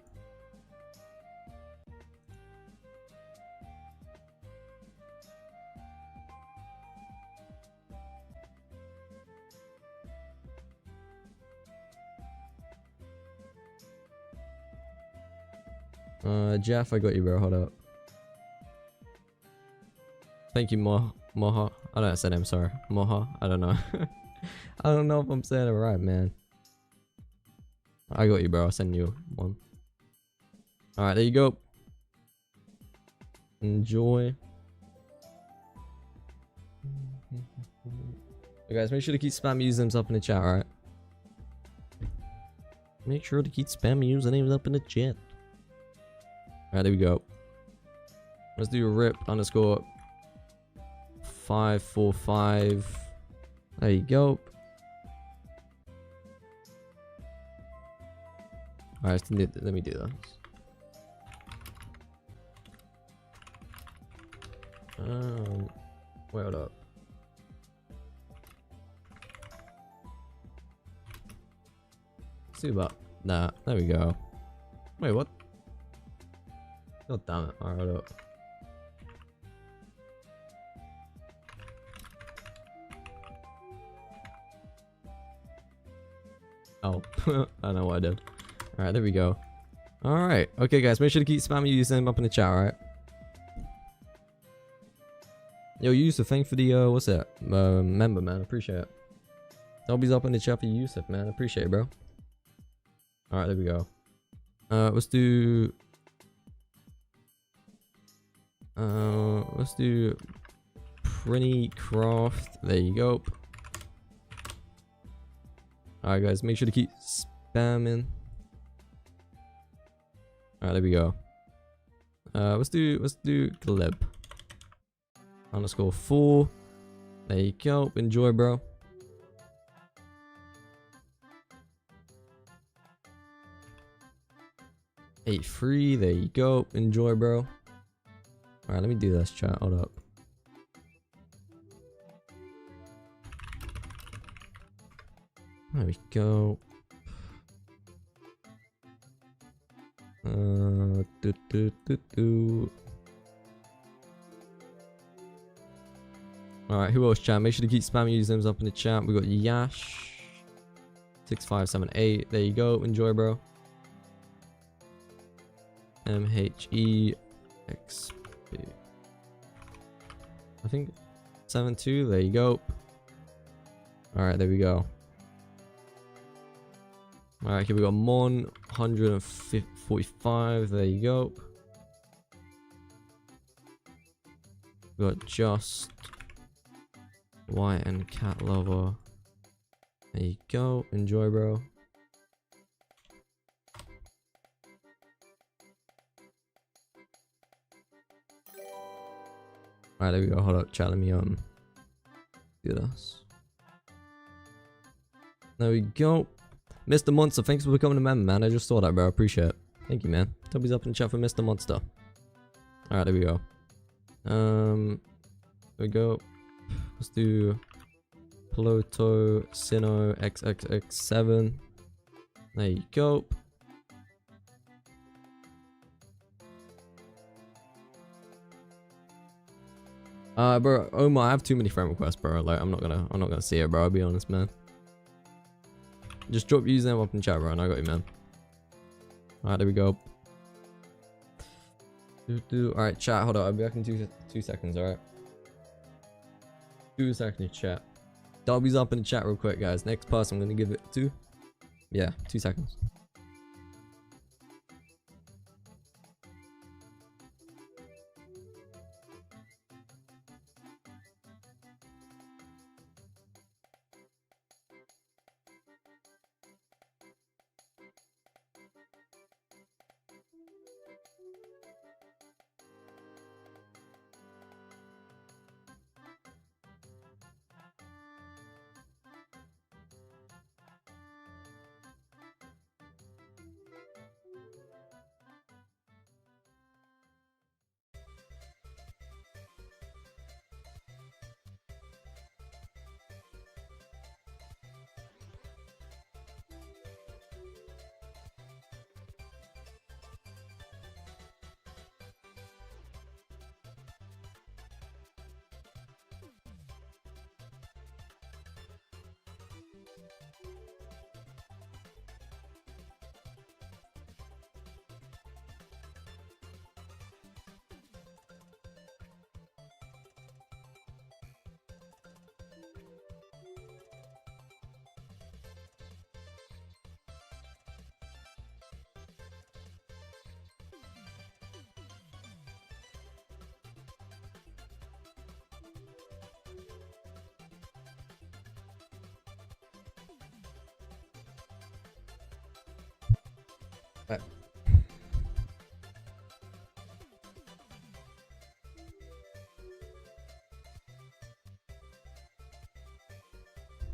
Jeff, I got you, bro. Hold up. Thank you, Moha. I don't know how to say it, I'm sorry. Moha. I don't know. I don't know if I'm saying it right, man. I got you, bro. I'll send you one. Alright, there you go. Enjoy. Hey guys, make sure to keep spamming usernames up in the chat, alright? Make sure to keep spamming usernames up in the chat. Alright, there we go. Let's do a rip underscore 545. There you go. Alright, let me do this. Wait, hold up. Let's see about that. There we go. Wait, what? God damn it. Alright, hold up. Oh, I don't know what I did. Alright, there we go. Alright. Okay, guys, make sure to keep spamming username up in the chat, alright? Yo, Yusuf, thanks for the, what's that? Member, man. Appreciate it. Dobby's up in the chat for Yusuf, man. Appreciate it, bro. Alright, there we go. Let's do Prinny Craft. There you go. Alright, guys, make sure to keep spamming. Alright, there we go. Let's do Gleb underscore 4. There you go. Enjoy, bro. Eight free. There you go. Enjoy, bro. Alright, let me do this, chat. Hold up. There we go. Alright, who else, chat? Make sure to keep spamming usernames up in the chat. We got Yash 6578. There you go. Enjoy, bro. MHEXP. I think 72. There you go. Alright, there we go. Alright, here we got Mon 145. There you go. We got Just White and Cat Lover. There you go. Enjoy, bro. Alright, there we go. Hold up, chat. Let me do this. There we go. Mr. Monster, thanks for becoming a member, man. I just saw that, bro. I appreciate it. Thank you, man. Toby's up in the chat for Mr. Monster. Alright, there we go. There we go. Let's do Pluto Sino XXX7. There you go. Bro, Omar, I have too many friend requests, bro. Like, I'm not gonna see it, bro. I'll be honest, man. Just drop username up in chat, bro, and I got you, man. Alright, there we go. Alright, chat, hold on. I'll be back in two seconds, alright? 2 seconds, chat. W's up in the chat real quick, guys. Next person I'm gonna give it to. Yeah, 2 seconds. Right.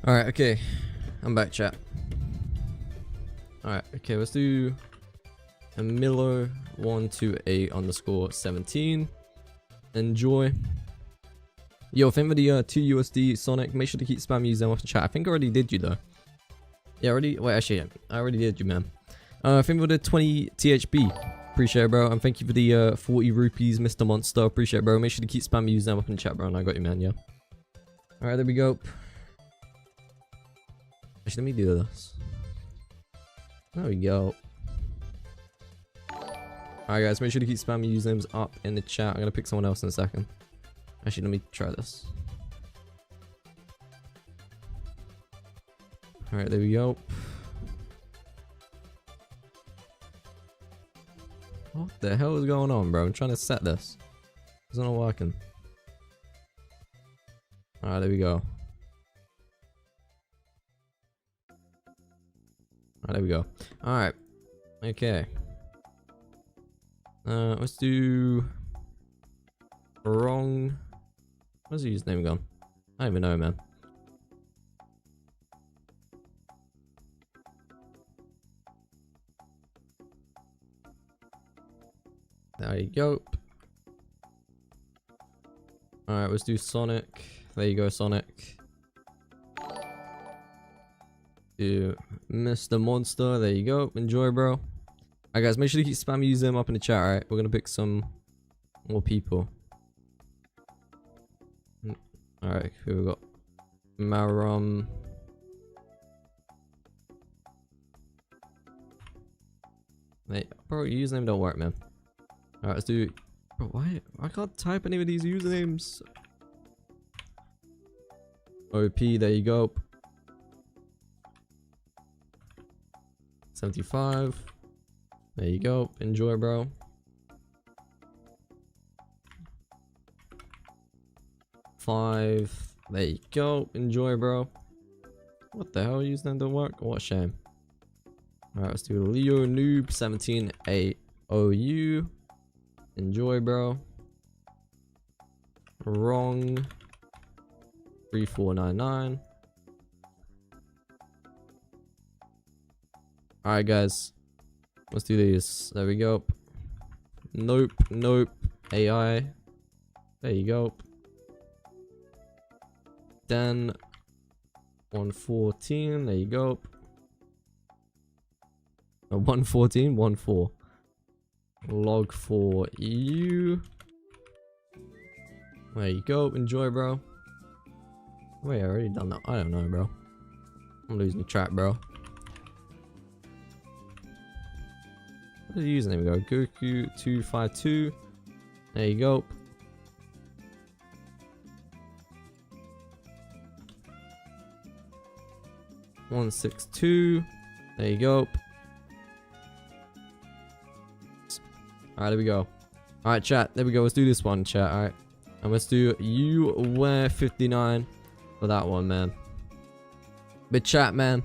Alright, okay. I'm back, chat. Alright, okay, let's do a Milo 128 underscore 17. Enjoy. Yo, thank for the 2 USD Sonic. Make sure to keep spamming using off the chat. I think I already did you though. Yeah, already. Wait, actually, yeah, I already did you, man. Thank you for the 20 THB. Appreciate it, bro. And thank you for the 40 rupees, Mr. Monster. Appreciate it, bro. Make sure to keep spamming using them up in the chat, bro. And I got you, man. Yeah. Alright, there we go. Actually, let me do this. There we go. Alright, guys. Make sure to keep spamming usernames up in the chat. I'm going to pick someone else in a second. Actually, let me try this. Alright, there we go. What the hell is going on, bro? I'm trying to set this. It's not working. Alright, there we go. Alright, there we go. Alright. Okay. Let's do... Wrong... Where's the username gone? I don't even know, man. There you go. Alright, let's do Sonic. There you go, Sonic. Do Mr. Monster. There you go. Enjoy, bro. Alright, guys, make sure to keep spamming using them up in the chat, alright? We're gonna pick some more people. Alright, who we got? Marum. Mate, bro, your username don't work, man. Alright, let's do. Bro, why? I can't type any of these usernames. OP, there you go. 75. There you go. Enjoy, bro. Five. There you go. Enjoy, bro. What the hell? Username don't work? What a shame. Alright, let's do Leo Noob 17AOU. Enjoy, bro. Wrong. 3499. Alright, guys. Let's do these. There we go. Nope. Nope. AI. There you go. Then 114. There you go. 114. 14. Log 4 EU. There you go. Enjoy, bro. Wait, I already done that. I don't know, bro. I'm losing track, bro. What is the username go? Goku252. There you go. $162. There you go. Alright, there we go. Alright, chat. There we go. Let's do this one, chat. Alright. And let's do you wear 59 for that one, man. But chat, man,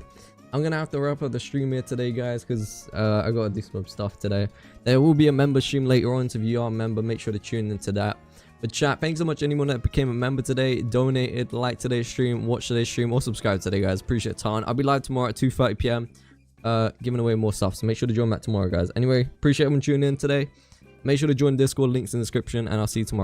I'm gonna have to wrap up the stream here today, guys, because I gotta do some stuff today. There will be a member stream later on, so if you are a member, make sure to tune into that. But chat, thanks so much anyone that became a member today, donated, liked today's stream, watched today's stream, or subscribed today, guys. Appreciate it a ton. I'll be live tomorrow at 2:30 p.m. Giving away more stuff, so make sure to join back tomorrow, guys. Anyway, appreciate everyone tuning in today. Make sure to join Discord, links in the description, and I'll see you tomorrow.